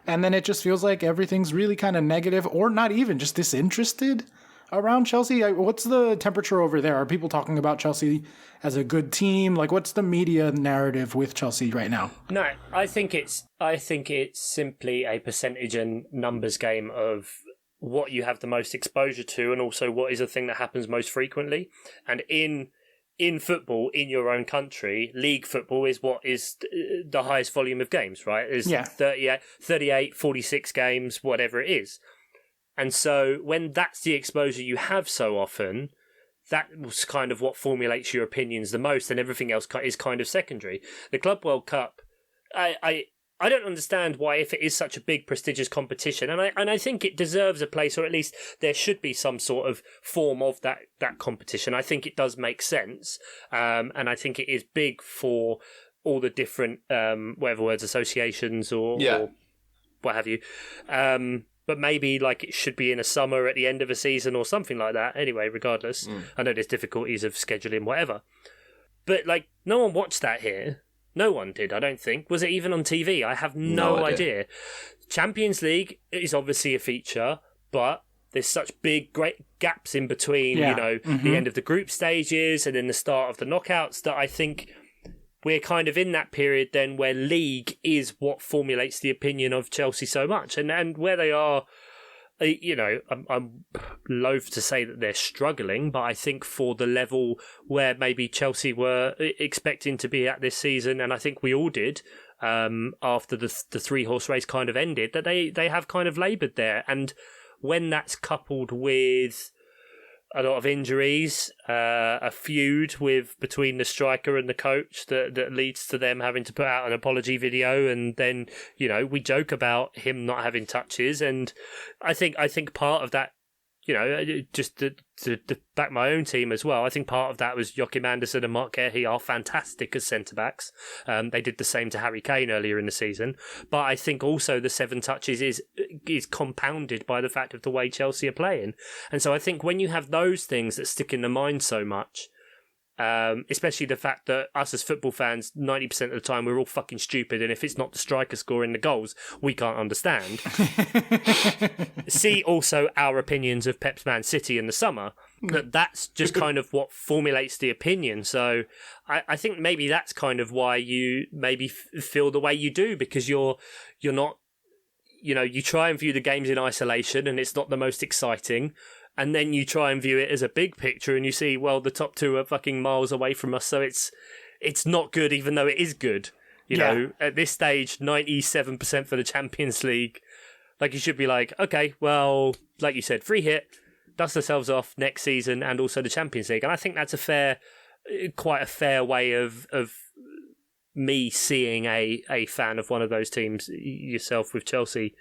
And then it just feels like everything's really kind of negative, or not even, just disinterested around Chelsea. What's the temperature over there? Are people talking about Chelsea as a good team? What's the media narrative with Chelsea right now? No, I think it's simply a percentage and numbers game of what you have the most exposure to, and also what is a thing that happens most frequently. And in football, in your own country, league football is what is the highest volume of games, right? It's 38, 46 games, whatever it is. And so when that's the exposure you have so often, that was kind of what formulates your opinions the most, and everything else is kind of secondary. The Club World Cup, I don't understand why, if it is such a big, prestigious competition, and I think it deserves a place, or at least there should be some sort of form of that competition. I think it does make sense, and I think it is big for all the different associations or what have you. But maybe it should be in a summer at the end of a season or something like that. Anyway, regardless, I know there's difficulties of scheduling, whatever. But no one watched that here. No one did, I don't think. Was it even on TV? I have no idea. Champions League is obviously a feature, but there's such great gaps in between, the end of the group stages and then the start of the knockouts, that I think we're kind of in that period then where league is what formulates the opinion of Chelsea so much. And where they are, I'm loath to say that they're struggling, but I think for the level where maybe Chelsea were expecting to be at this season, and I think we all did, after the 3-horse race kind of ended, that they have kind of laboured there. And when that's coupled with a lot of injuries, a feud between the striker and the coach that leads to them having to put out an apology video, and then we joke about him not having touches, and I think part of that just to back my own team as well, I think part of that was Joachim Andersen and Mark Guehi are fantastic as centre-backs. They did the same to Harry Kane earlier in the season. But I think also the 7 touches is compounded by the fact of the way Chelsea are playing. And so I think when you have those things that stick in the mind so much, especially the fact that us as football fans, 90% of the time, we're all fucking stupid, and if it's not the striker scoring the goals, we can't understand. See also our opinions of Pep's Man City in the summer, that's just kind of what formulates the opinion. So I think maybe that's kind of why you maybe feel the way you do, because you're not, you try and view the games in isolation, and it's not the most exciting. And then you try and view it as a big picture, and you see, well, the top 2 are fucking miles away from us, so it's not good, even though it is good. You know, at this stage, 97% for the Champions League. Like, you should be like, okay, well, like you said, free hit, dust ourselves off next season, and also the Champions League. And I think that's quite a fair way of me seeing a fan of one of those teams, yourself with Chelsea,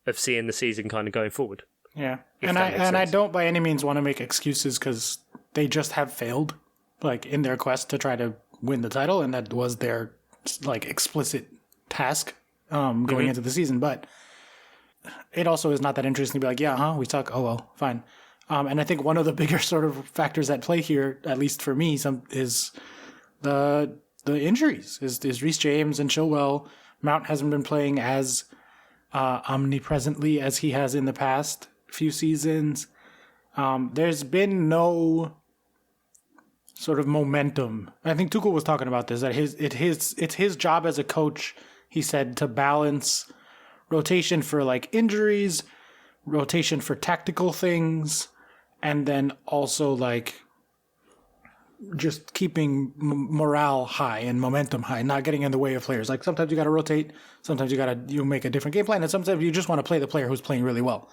of seeing the season kind of going forward. Yeah, and I don't by any means want to make excuses, because they just have failed, like, in their quest to try to win the title, and that was their, like, explicit task going into the season. But it also is not that interesting to be like, we suck. Oh well, fine. And I think one of the bigger sort of factors at play here, at least for me, is the injuries. Is Reece James and Chilwell. Mount hasn't been playing as omnipresently as he has in the past few seasons. There's been no sort of momentum. I think Tuchel was talking about this, that it's his job as a coach, he said, to balance rotation for like injuries, rotation for tactical things, and then also like just keeping morale high and momentum high, not getting in the way of players. Like, sometimes you got to rotate, sometimes you make a different game plan, and sometimes you just want to play the player who's playing really well.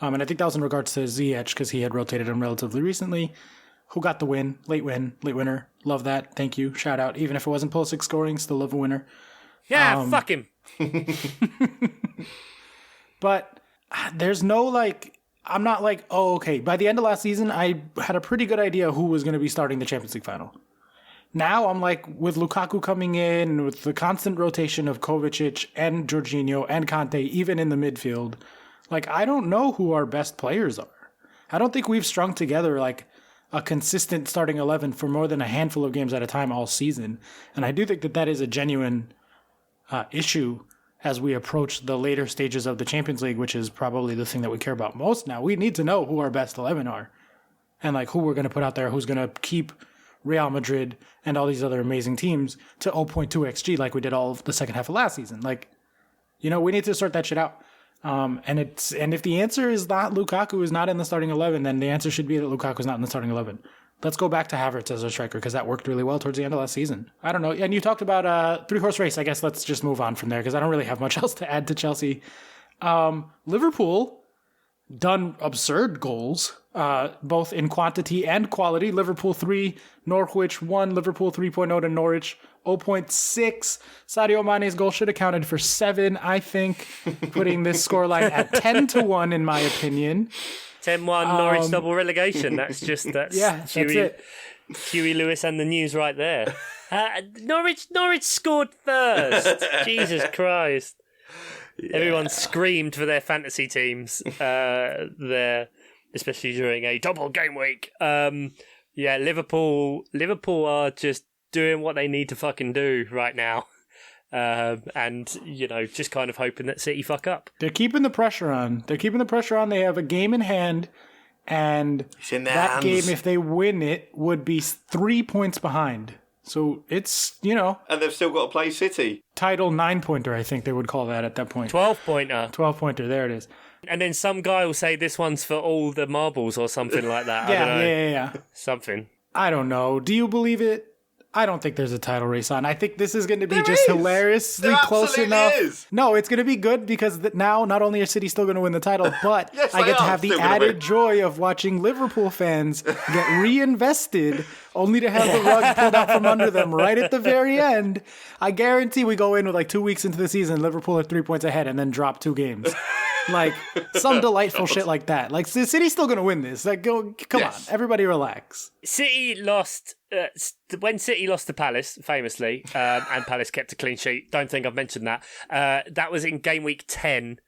And I think that was in regards to Ziyech, because he had rotated him relatively recently, who got the win, late winner. Love that. Thank you. Shout out. Even if it wasn't Pulisic scoring, still love a winner. Yeah, fuck him. But there's no like, I'm not like, oh, okay. By the end of last season, I had a pretty good idea who was going to be starting the Champions League final. Now I'm like, with Lukaku coming in, with the constant rotation of Kovacic and Jorginho and Conte, even in the midfield, like, I don't know who our best players are. I don't think we've strung together like a consistent starting 11 for more than a handful of games at a time all season. And I do think that is a genuine issue as we approach the later stages of the Champions League, which is probably the thing that we care about most now. We need to know who our best 11 are, and like who we're going to put out there, who's going to keep Real Madrid and all these other amazing teams to 0.2 XG like we did all of the second half of last season. Like, we need to sort that shit out. And if the answer is that Lukaku is not in the starting 11, then the answer should be that Lukaku is not in the starting 11. Let's go back to Havertz as our striker, because that worked really well towards the end of last season. I don't know. And you talked about three-horse race. I guess let's just move on from there, because I don't really have much else to add to Chelsea. Liverpool done absurd goals, both in quantity and quality. Liverpool 3, Norwich 1, Liverpool 3.0 to Norwich 0.6. Sadio Mane's goal should have counted for 7, I think, putting this scoreline at 10-1 in my opinion. 10-1 Norwich double relegation. That's that's it. Huey Lewis and the news right there. Norwich scored first. Jesus Christ. Yeah. Everyone screamed for their fantasy teams there, especially during a double game week. Liverpool are just doing what they need to fucking do right now. And, just kind of hoping that City fuck up. They're keeping the pressure on. They have a game in hand, and that game, if they win it, would be 3 points behind. So it's, And they've still got to play City. Title 9-pointer, I think they would call that at that point. 12-pointer. 12-pointer, there it is. And then some guy will say this one's for all the marbles or something like that. Yeah. Something. I don't know. Do you believe it? I don't think there's a title race on. I think this is going to be hilariously close enough. Is. No, it's going to be good because now not only are City still going to win the title, but yes, I get to have the added joy of watching Liverpool fans get reinvested only to have the rug pulled out from under them right at the very end. I guarantee we go in with like 2 weeks into the season, Liverpool are 3 points ahead and then drop 2 games. Like some delightful shit like that. Like the City's still gonna win this. Like come on, everybody relax. City lost when City lost to Palace, famously, and Palace kept a clean sheet. Don't think I've mentioned that. That was in game week 10.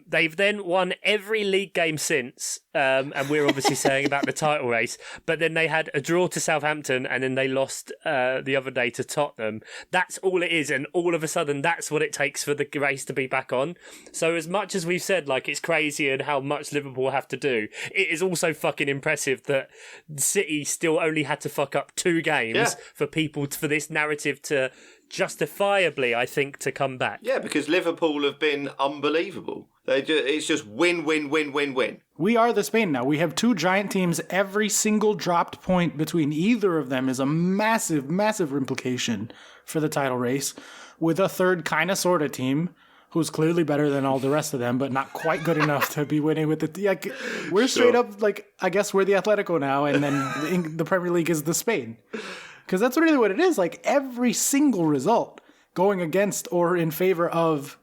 They've then won every league game since, and we're obviously saying about the title race. But then they had a draw to Southampton, and then they lost the other day to Tottenham. That's all it is, and all of a sudden, that's what it takes for the race to be back on. So as much as we've said, like, it's crazy and how much Liverpool have to do, it is also fucking impressive that City still only had to fuck up 2 games for this narrative to justifiably, I think, to come back. Yeah, because Liverpool have been unbelievable. It's just win, win, win, win, win. We are the Spain now. We have 2 giant teams. Every single dropped point between either of them is a massive, massive implication for the title race, with a third kind of sort of team who's clearly better than all the rest of them, but not quite good enough to be winning with the... Like, we're straight up, like, I guess we're the Atletico now, and then the Premier League is the Spain. Because that's really what it is. Like, every single result going against or in favor of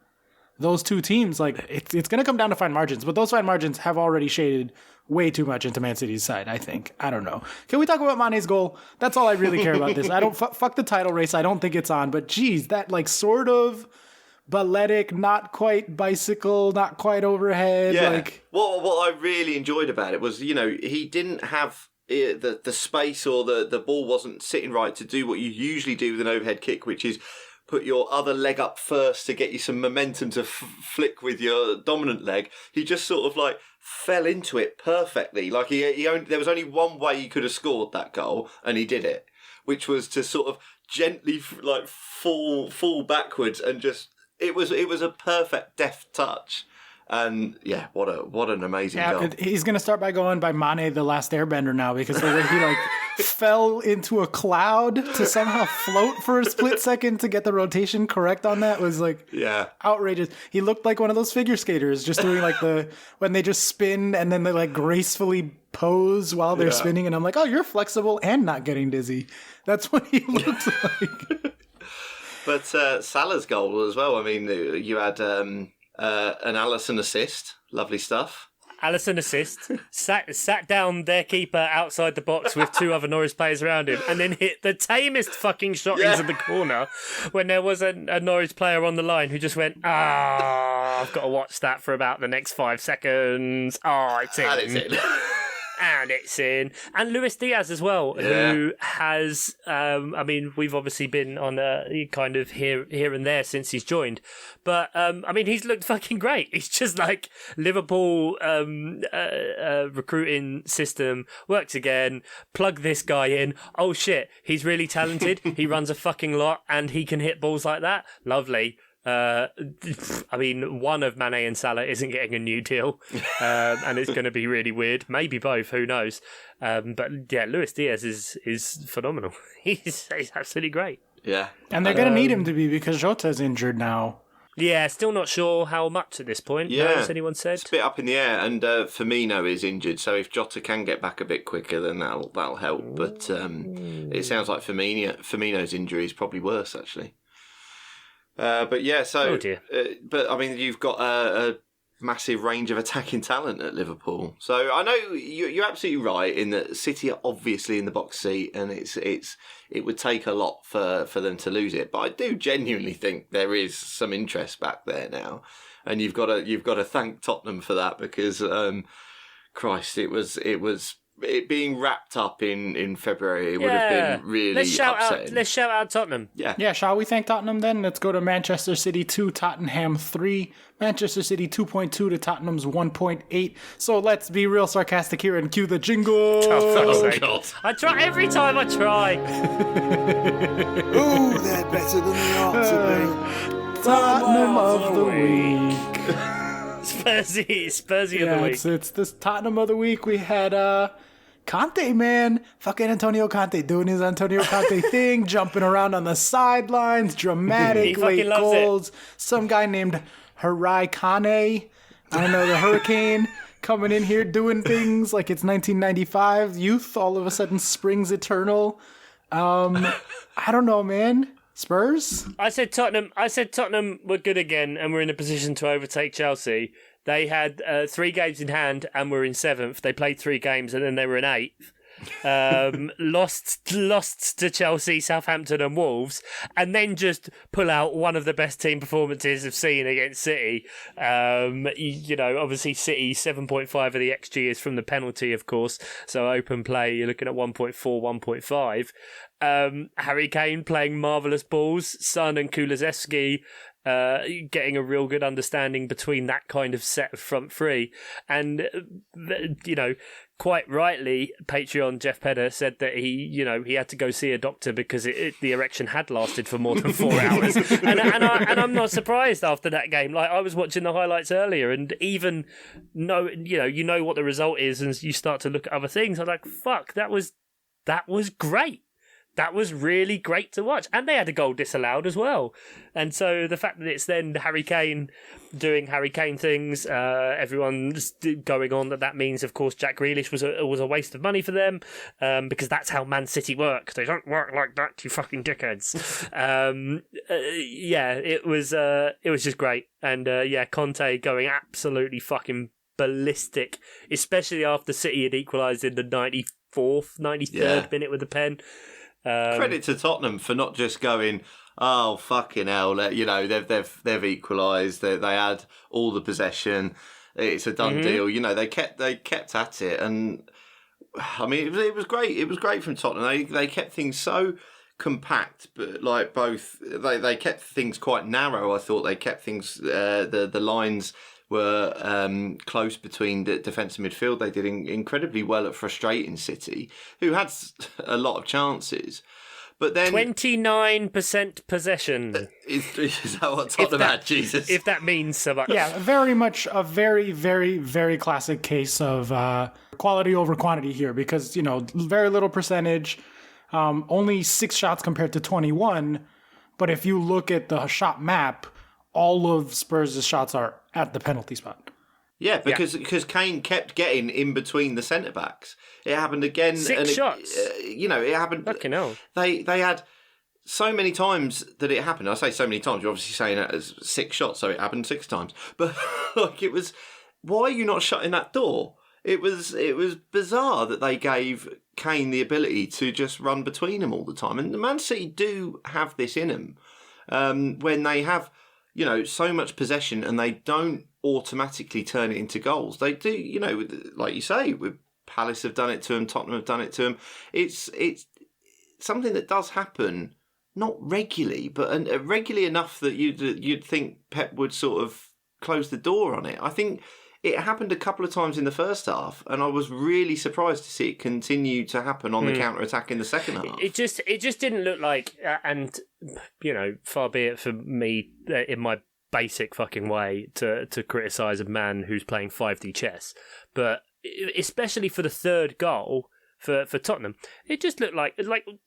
those 2 teams, like, it's going to come down to fine margins. But those fine margins have already shaded way too much into Man City's side, I think. I don't know. Can we talk about Mane's goal? That's all I really care about this. I don't... fuck the title race. I don't think it's on. But, geez, that, like, sort of... balletic, not quite bicycle, not quite overhead. Yeah. Like what I really enjoyed about it was, he didn't have the space, or the ball wasn't sitting right to do what you usually do with an overhead kick, which is put your other leg up first to get you some momentum to flick with your dominant leg. He just sort of like fell into it perfectly. Like there was only one way he could have scored that goal, and he did it, which was to sort of gently like fall backwards and just. It was a perfect deft touch, and yeah, what an amazing goal. He's gonna start by going by Mane the Last Airbender now, because the way he like fell into a cloud to somehow float for a split second to get the rotation correct on that was like outrageous. He looked like one of those figure skaters just doing like when they just spin and then they like gracefully pose while they're spinning, and I'm like, oh, you're flexible and not getting dizzy. That's what he looked like. But Salah's goal as well. I mean, you had an Alisson assist. Lovely stuff. Alisson assist. Sat down their keeper outside the box with 2 other Norwich players around him, and then hit the tamest fucking shot into the corner when there was a Norwich player on the line who just went, I've got to watch that for about the next 5 seconds. It's in. And it's in. And it's in. And Luis Diaz as well, who has, I mean, we've obviously been on a kind of here and there since he's joined. But, I mean, he's looked fucking great. He's just like Liverpool recruiting system works again. Plug this guy in. Oh, shit, he's really talented. He runs a fucking lot and he can hit balls like that. Lovely. I mean, one of Mane and Salah isn't getting a new deal, and it's going to be really weird. Maybe both, who knows? But yeah, Luis Diaz is phenomenal. He's absolutely great. Yeah, and they're going to need him to be, because Jota's injured now. Yeah, still not sure how much at this point. Yeah, has anyone said? It's a bit up in the air, and Firmino is injured. So if Jota can get back a bit quicker, then that'll help. But it sounds like Firmino's injury is probably worse, actually. But yeah, so but I mean, you've got a massive range of attacking talent at Liverpool. So I know you're absolutely right in that City are obviously in the box seat, and it would take a lot for them to lose it. But I do genuinely think there is some interest back there now, and you've got to thank Tottenham for that, because Christ, it being wrapped up in February, it would have been really upsetting. Let's shout out Tottenham. Yeah, shall we thank Tottenham then? Let's go to Manchester City 2, Tottenham 3. Manchester City 2.2 to Tottenham's 1.8. So let's be real sarcastic here and cue the jingle. Oh God. I try every time I try. Ooh, they're better than they ought to be. Tottenham of the week. Spursy of the week. It's this Tottenham of the week. We had Conte, man. Fucking Antonio Conte doing his Antonio Conte thing, jumping around on the sidelines, dramatic late goals. Some guy named Harai Kane, I don't know, the Hurricane, coming in here doing things like it's 1995. Youth all of a sudden springs eternal. I don't know, man. Spurs? I said Tottenham were good again and we're in a position to overtake Chelsea. They had 3 games in hand and were in 7th. They played 3 games and then they were in 8th. Lost to Chelsea, Southampton and Wolves, and then just pull out one of the best team performances I've seen against City. Obviously City 7.5 of the XG is from the penalty, of course, so open play you're looking at 1.4, 1.5. Harry Kane playing marvellous balls, Son and Kulusevski getting a real good understanding between that kind of set of front three. And, quite rightly, Patreon Jeff Pedder said that he had to go see a doctor because the erection had lasted for more than 4 hours. And I'm not surprised after that game. Like, I was watching the highlights earlier, and even you know what the result is, and you start to look at other things. I'm like, fuck, that was great. That was really great to watch. And they had a goal disallowed as well. And so the fact that it's then Harry Kane doing Harry Kane things, everyone's going on that means, of course, Jack Grealish was a waste of money for them, because that's how Man City work. They don't work like that, you fucking dickheads. It was just great. And Conte going absolutely fucking ballistic, especially after City had equalised in the 94th, 93rd minute with the pen. Credit to Tottenham for not just going, oh fucking hell, they've equalised, they had all the possession, it's a done deal. They kept at it, and I mean it was great. It was great from Tottenham. They kept things so compact, but like both they kept things quite narrow. I thought they kept things the lines were close between the defence and midfield. They did incredibly well at frustrating City, who had a lot of chances. But then 29% possession. Is that what Tottenham had, Jesus? If that means so much. Yeah, very much a very, very, very classic case of quality over quantity here, because, very little percentage, only 6 shots compared to 21. But if you look at the shot map, all of Spurs' shots are at the penalty spot. Yeah, because Kane kept getting in between the centre backs. It happened again. 6 shots. It happened. Fucking hell. They had so many times that it happened. I say so many times. You're obviously saying it as 6 shots, so it happened 6 times. But it was. Why are you not shutting that door? It was bizarre that they gave Kane the ability to just run between them all the time. And the Man City do have this in them when they have, so much possession and they don't automatically turn it into goals. They do, like you say, with Palace have done it to them, Tottenham have done it to them. It's something that does happen, not regularly, but regularly enough that you'd think Pep would sort of close the door on it. I think it happened a couple of times in the first half, and I was really surprised to see it continue to happen on the counter-attack in the second half. It just didn't look like, and far be it for me in my basic fucking way to criticise a man who's playing 5D chess, but especially for the third goal for Tottenham, it just looked like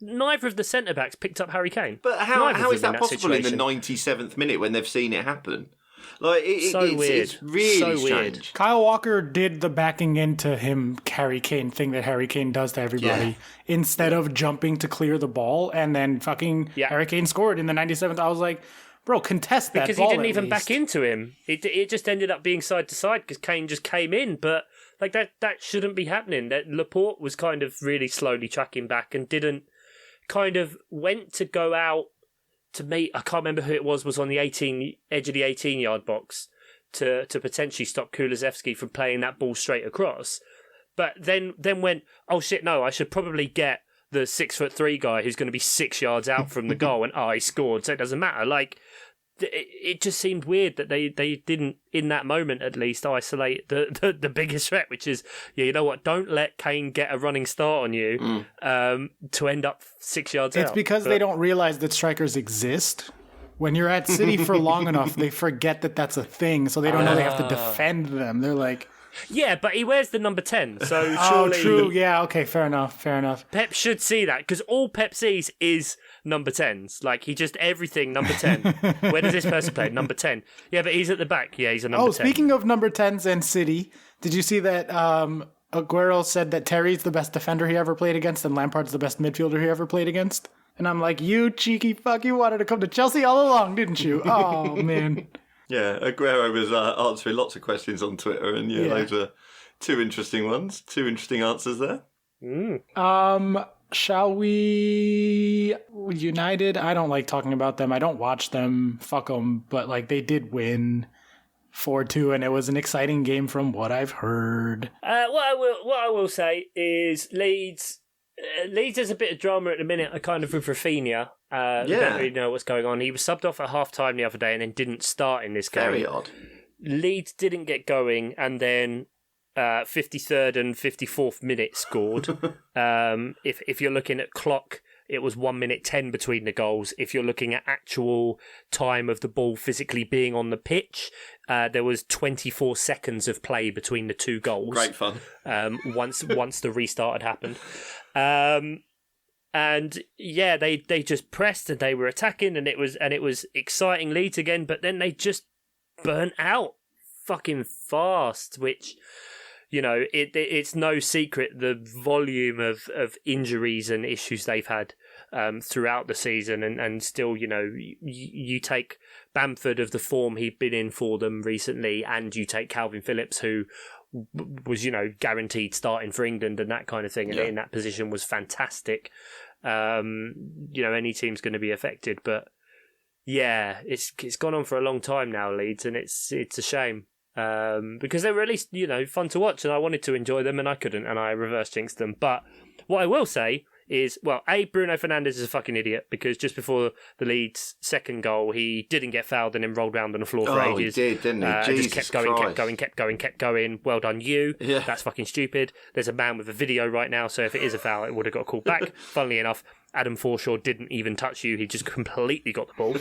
neither of the centre backs picked up Harry Kane. But how is that possible in the 97th minute when they've seen it happen? It's really strange. Weird. Kyle Walker did the backing into him Harry Kane thing that Harry Kane does to everybody, instead of jumping to clear the ball, and then fucking Harry Kane scored in the 97th. I was like, bro, contest that because ball. Because he didn't even back into him. It just ended up being side to side because Kane just came in, but that shouldn't be happening. That Laporte was kind of really slowly tracking back and didn't went to go out to meet, I can't remember who it was on the edge of the 18-yard box to potentially stop Kulusevski from playing that ball straight across. But then went, oh shit, no, I should probably get the 6'3" guy who's going to be 6 yards out from the goal, and he scored, so it doesn't matter. It just seemed weird that they didn't, in that moment at least, isolate the biggest threat, which is, you know what, don't let Kane get a running start on you to end up 6 yards out. It's because they don't realize that strikers exist. When you're at City for long enough, they forget that that's a thing, so they don't know they have to defend them. They're like... Yeah, but he wears the number 10, so surely... Oh, true, yeah, okay, fair enough. Pep should see that, because all Pep sees is number 10s. He just, everything, number 10. Where does this person play? Number 10. Yeah, but he's at the back. Yeah, he's a number 10. Oh, speaking of number 10s and City, did you see that Aguero said that Terry's the best defender he ever played against and Lampard's the best midfielder he ever played against? And I'm like, you cheeky fuck, you wanted to come to Chelsea all along, didn't you? Oh, man. Yeah, Aguero was answering lots of questions on Twitter, and those were two interesting ones, two interesting answers there. Shall we? United, I don't like talking about them. I don't watch them. Fuck them. But like, they did win 4-2, and it was an exciting game from what I've heard. What I will say is Leeds. Leeds has a bit of drama at the minute, kind of with Rafinha. I don't really know what's going on. He was subbed off at half-time the other day and then didn't start in this game. Very odd. Leeds didn't get going, and then 53rd and 54th minute scored. If you're looking at clock, it was 1 minute 10 between the goals. If you're looking at actual time of the ball physically being on the pitch, there was 24 seconds of play between the two goals. Great fun. Once the restart had happened. And yeah, they just pressed and they were attacking, and it was exciting Leeds again, but then they just burnt out fucking fast, which, you know, it's no secret the volume of injuries and issues they've had throughout the season, and still, you know, you take Bamford of the form he'd been in for them recently, and you take Calvin Phillips, who was, you know, guaranteed starting for England and that kind of thing, and in that position was fantastic. You know, any team's going to be affected, but yeah, it's gone on for a long time now, Leeds, and it's a shame. Because they were at least, you know, fun to watch, and I wanted to enjoy them, and I couldn't, and I reverse jinxed them. But what I will say is, well, Bruno Fernandes is a fucking idiot, because just before the Leeds' second goal, he didn't get fouled and then rolled around on the floor for ages. He did, didn't he? Just kept going. Well done, you. Yeah. That's fucking stupid. There's a man with a video right now, so if it is a foul, it would have got called back. Funnily enough, Adam Forshaw didn't even touch you. He just completely got the ball.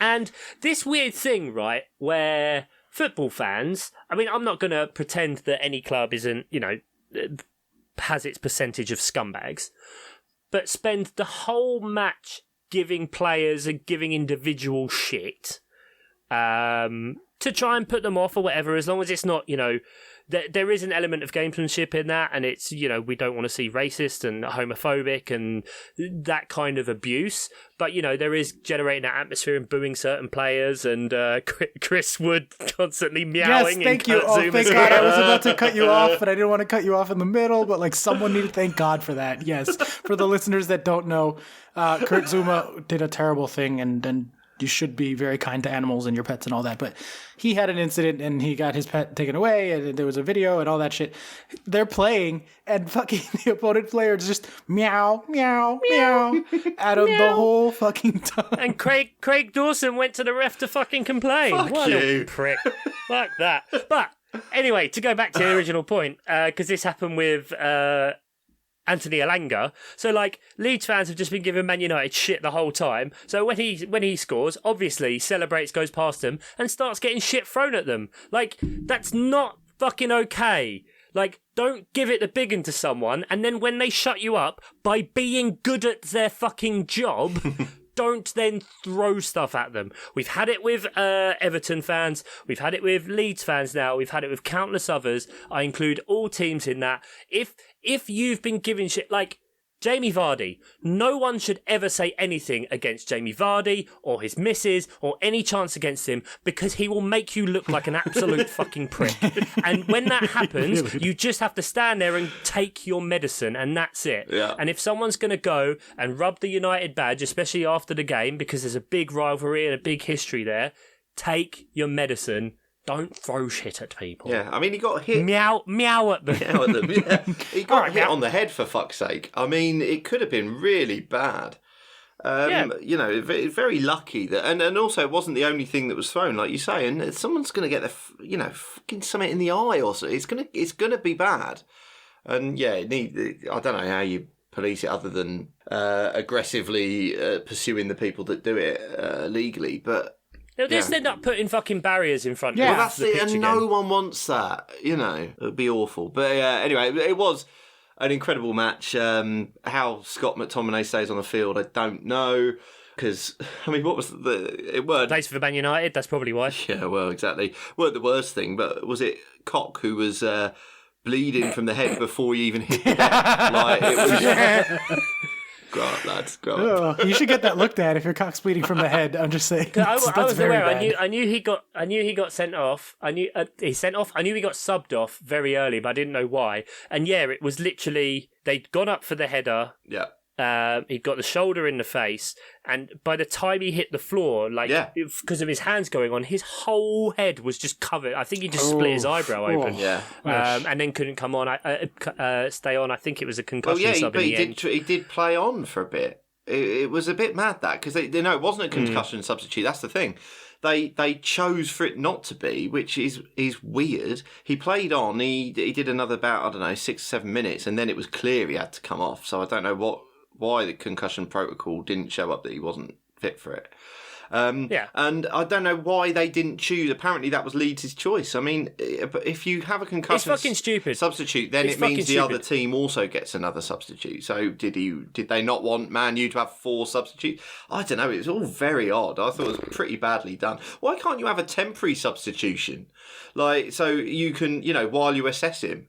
And this weird thing, right, where football fans, I mean, I'm not going to pretend that any club isn't, you know, has its percentage of scumbags, but spend the whole match giving players and giving individual shit to try and put them off or whatever, as long as it's not, you know, there is an element of gamesmanship in that, and it's, you know, we don't want to see racist and homophobic and that kind of abuse, but, you know, there is generating that atmosphere and booing certain players, and Chris Wood constantly meowing. Yes, thank you. Oh, thank God. I was about to cut you off, but I didn't want to cut you off in the middle, but like someone needed to thank God for that. Yes. For the listeners that don't know, Kurt Zuma did a terrible thing, and you should be very kind to animals and your pets and all that. But he had an incident and he got his pet taken away, and there was a video and all that shit. They're playing, and fucking the opponent players just meow, meow, meow at him the whole fucking time. And Craig Dawson went to the ref to fucking complain. What a prick. Fuck that. But anyway, to go back to the original point, because this happened with Anthony Elanga. So, like, Leeds fans have just been giving Man United shit the whole time. So when he scores, obviously celebrates, goes past them, and starts getting shit thrown at them. Like, that's not fucking okay. Like, don't give it the big one to someone, and then when they shut you up by being good at their fucking job, don't then throw stuff at them. We've had it with Everton fans. We've had it with Leeds fans now. We've had it with countless others. I include all teams in that. If you've been giving shit, like Jamie Vardy, no one should ever say anything against Jamie Vardy or his missus or any chance against him, because he will make you look like an absolute fucking prick. And when that happens, you just have to stand there and take your medicine, and that's it. Yeah. And if someone's going to go and rub the United badge, especially after the game, because there's a big rivalry and a big history there, take your medicine. Don't throw shit at people. Yeah, I mean, he got hit. Meow at them. Meow at them, yeah. He got hit on the head, for fuck's sake. I mean, it could have been really bad. You know, very lucky that, and also it wasn't the only thing that was thrown, like you say, and someone's going to get fucking something in the eye or something. It's gonna be bad. And yeah, I don't know how you police it other than aggressively pursuing the people that do it legally, but. They'll just end up putting fucking barriers in front of well, that's it, and no one wants that, you know. It would be awful. But anyway, it was an incredible match. How Scott McTominay stays on the field, I don't know. Because, I mean, what was it weren't... Plays for Man United, that's probably why. Yeah, well, exactly. Weren't the worst thing, but was it Cock who was bleeding from the head before he even hit the deck? Like, it was... Grow up, lads. Grow up. Oh, you should get that looked at if your cock's bleeding from the head. I'm just saying. I was very aware. bad. I knew he got sent off. I knew he sent off. I knew he got subbed off very early, but I didn't know why. And yeah, it was literally they'd gone up for the header. Yeah. He'd got the shoulder in the face, and by the time he hit the floor, because of his hands going on, his whole head was just covered. I think he just split his eyebrow open. Yeah. And then couldn't come on. Stay on. I think it was a concussion sub in the end. He did play on for a bit. It was a bit mad that because it wasn't a concussion substitute. That's the thing. They chose for it not to be, which is weird. He played on. He did another about 6 or 7 minutes, and then it was clear he had to come off. So I don't know why the concussion protocol didn't show up that he wasn't fit for it. And I don't know why they didn't choose. Apparently, that was Leeds' choice. I mean, if you have a concussion it's fucking stupid. substitute, then it means the other team also gets another substitute. So did they not want Man U to have 4 substitutes? I don't know. It was all very odd. I thought it was pretty badly done. Why can't you have a temporary substitution, so you can, while you assess him?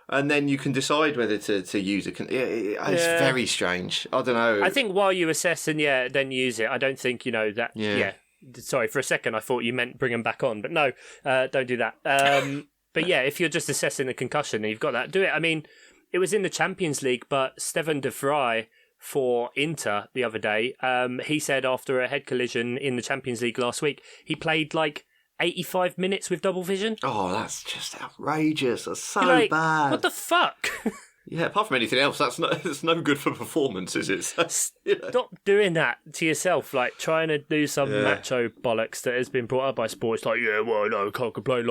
And then you can decide whether to use it. It's very strange. I don't know. I think while you assess and then use it, I don't think that. Yeah. Sorry, for a second I thought you meant bring them back on, but no, don't do that. But yeah, if you're just assessing the concussion and you've got that, do it. I mean, it was in the Champions League, but Steven de Vrij for Inter the other day, he said after a head collision in the Champions League last week, he played 85 minutes with double vision. Oh, that's just outrageous. That's so bad. What the fuck? Yeah, apart from anything else, it's no good for performance, is it? Stop doing that to yourself, trying to do some macho bollocks that has been brought up by sports. No, can't complain.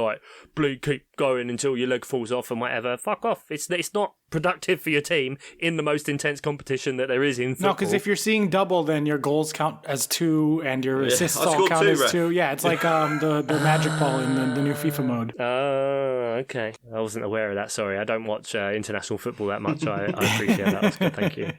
Keep going until your leg falls off and whatever. Fuck off. It's not productive for your team in the most intense competition that there is in football. No, because if you're seeing double, then your goals count as 2 and your assists all count as 2. Yeah, it's like the magic ball in the new FIFA mode. Oh, okay. I wasn't aware of that. Sorry, I don't watch international football that much. I appreciate that. That's good. Thank you.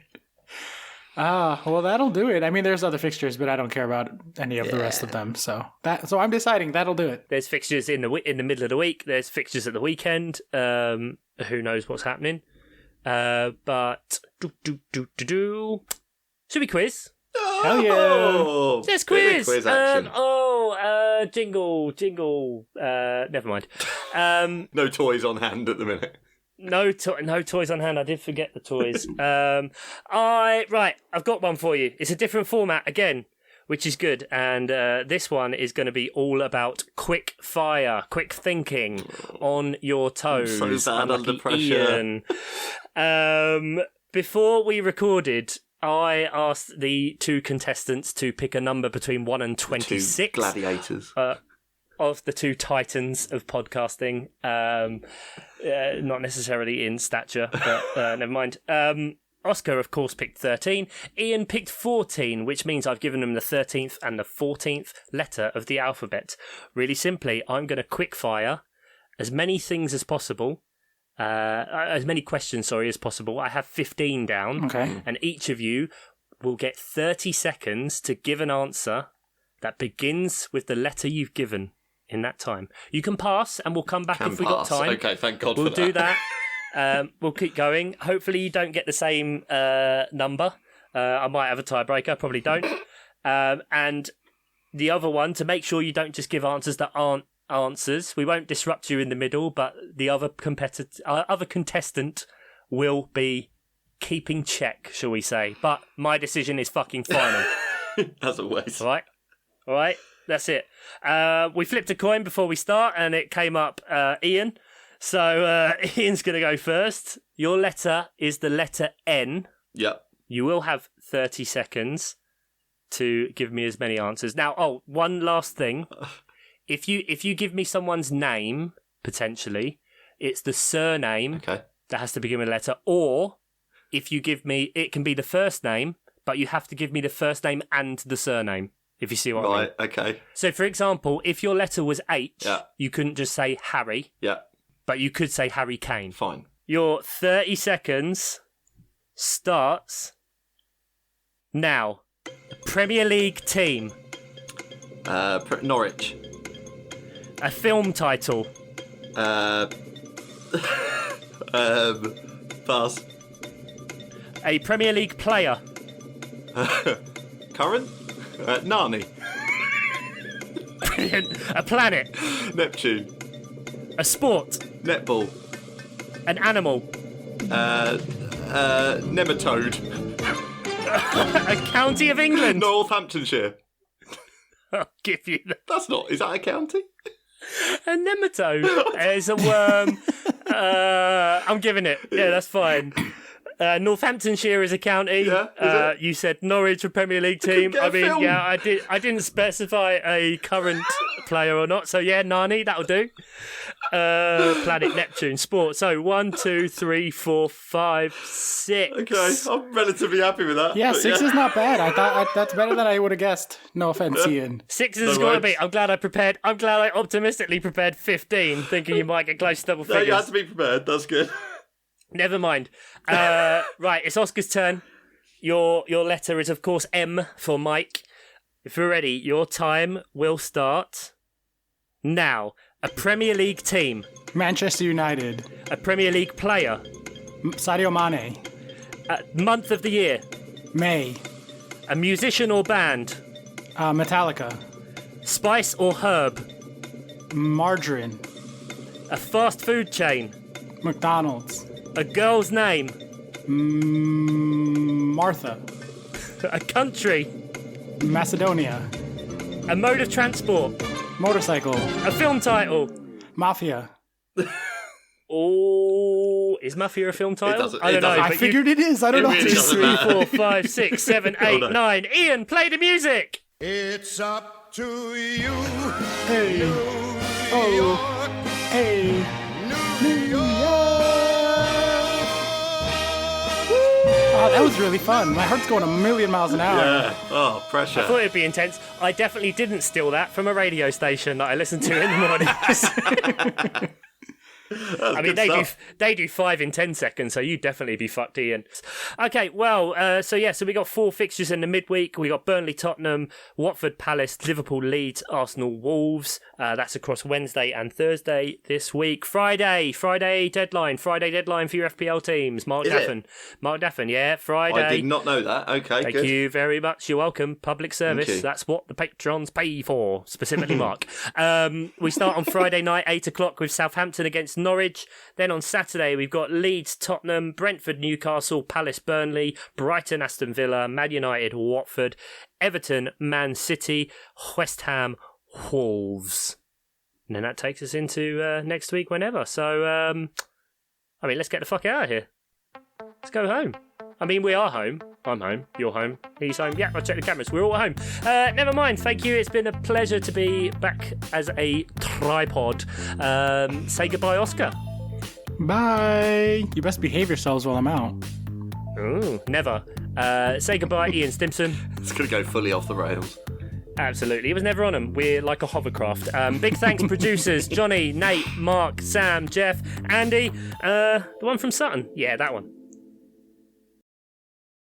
Well, that'll do it. I mean, there's other fixtures, but I don't care about any of the rest of them. So I'm deciding that'll do it. There's fixtures in the middle of the week. There's fixtures at the weekend. Who knows what's happening? But should we quiz? Hell yeah! Let's quiz. Quiz action. Jingle. Never mind. No toys on hand at the minute. No toys on hand. I did forget the toys. I've got one for you. It's a different format again, which is good. And this one is going to be all about quick fire, quick thinking, on your toes. I'm so bad under pressure. Ian. Before we recorded, I asked the 2 contestants to pick a number between 1 and 26. 2 gladiators. Of the 2 titans of podcasting. Not necessarily in stature, but never mind. Oscar, of course, picked 13. Ian picked 14, which means I've given him the 13th and the 14th letter of the alphabet. Really simply, I'm going to quickfire as many things as possible. As many questions, as possible. I have 15 down. Okay. And each of you will get 30 seconds to give an answer that begins with the letter you've given in that time. You can pass, and we'll come back if we've got time. Okay, thank God we'll for that. do that. We'll keep going. Hopefully you don't get the same number. I might have a tiebreaker, probably don't. And the other one, to make sure you don't just give answers that aren't answers, we won't disrupt you in the middle, but the other contestant will be keeping check, shall we say. But my decision is fucking final. As always. All right, that's it. We flipped a coin before we start, and it came up Ian. So Ian's going to go first. Your letter is the letter N. Yep. You will have 30 seconds to give me as many answers. Now, one last thing. If you give me someone's name, potentially, it's the surname that has to begin with a letter. Or if you give me, it can be the first name, but you have to give me the first name and the surname, if you see what I mean. Right, okay. So, for example, if your letter was H, you couldn't just say Harry. Yeah. But you could say Harry Kane. Fine. Your 30 seconds starts now. Premier League team. Norwich. A film title. Pass. A Premier League player. Current? Narni. Brilliant. A planet. Neptune. A sport. Netball. An animal. Nematode. A county of England. Northamptonshire. I'll give you that. That's not. Is that a county? A nematode is a worm. I'm giving it. Yeah, that's fine. Northamptonshire is a county. Yeah, is it? You said Norwich, a Premier League team. get a film. Yeah, I didn't specify a current player or not. So yeah, Narni, that'll do. Planet Neptune, sport. So 1, 2, 3, 4, 5, 6. Okay, I'm relatively happy with that. Yeah, but 6 is not bad. I thought that's better than I would have guessed. No offense, Ian. 6 has No got to worries. be. I'm glad I optimistically prepared 15, thinking you might get close to double No, figures. you had to be prepared. That's good. Never mind. Right, it's Oscar's turn. Your letter is, of course, M for Mike. If you're ready, your time will start now. A Premier League team. Manchester United. A Premier League player. Sadio Mane. Month of the year. May. A musician or band. Metallica. Spice or herb. Margarine. A fast food chain. McDonald's. A girl's name. Martha. A country. Macedonia. A mode of transport. Motorcycle. A film title. Mafia. Oh, is Mafia a film title? doesn't- I don't it know. doesn't. I but figured it is. I don't It know. really Two, doesn't three, matter. 4, 5, 6, 7, 8, no. 9. Ian, play the music. It's up to you. Hey. Oh. Hey. New York. Oh, that was really fun. My heart's going a million miles an hour. Yeah. Oh, pressure. I thought it'd be intense. I definitely didn't steal that from a radio station that I listen to in the mornings. I mean, they do 5 in 10 seconds, so you'd definitely be fucked, Ian. Okay, well, so we got 4 fixtures in the midweek. We got Burnley, Tottenham, Watford, Palace, Liverpool, Leeds, Arsenal, Wolves. That's across Wednesday and Thursday this week. Friday deadline for your FPL teams. Mark Daffin, yeah, Friday. I did not know that. Okay, Thank good. you very much. You're welcome. Public service. Thank you. That's what the patrons pay for, specifically Mark. We start on Friday night, 8 o'clock, with Southampton against Norwich. Then on Saturday, we've got Leeds, Tottenham, Brentford, Newcastle, Palace, Burnley, Brighton, Aston Villa, Man United, Watford, Everton, Man City, West Ham, Wolves. And then that takes us into next week whenever. So, let's get the fuck out of here. Let's go home. I mean, we are home. I'm home. You're home. He's home. Yeah, I'll check the cameras. We're all home. Never mind. Thank you. It's been a pleasure to be back as a tripod. Say goodbye, Oscar. Bye. You best behave yourselves while I'm out. Ooh, never. Say goodbye, Ian Stimson. It's going to go fully off the rails. Absolutely. It was never on them. We're like a hovercraft. Big thanks, producers. Johnny, Nate, Mark, Sam, Jeff, Andy. The one from Sutton. Yeah, that one.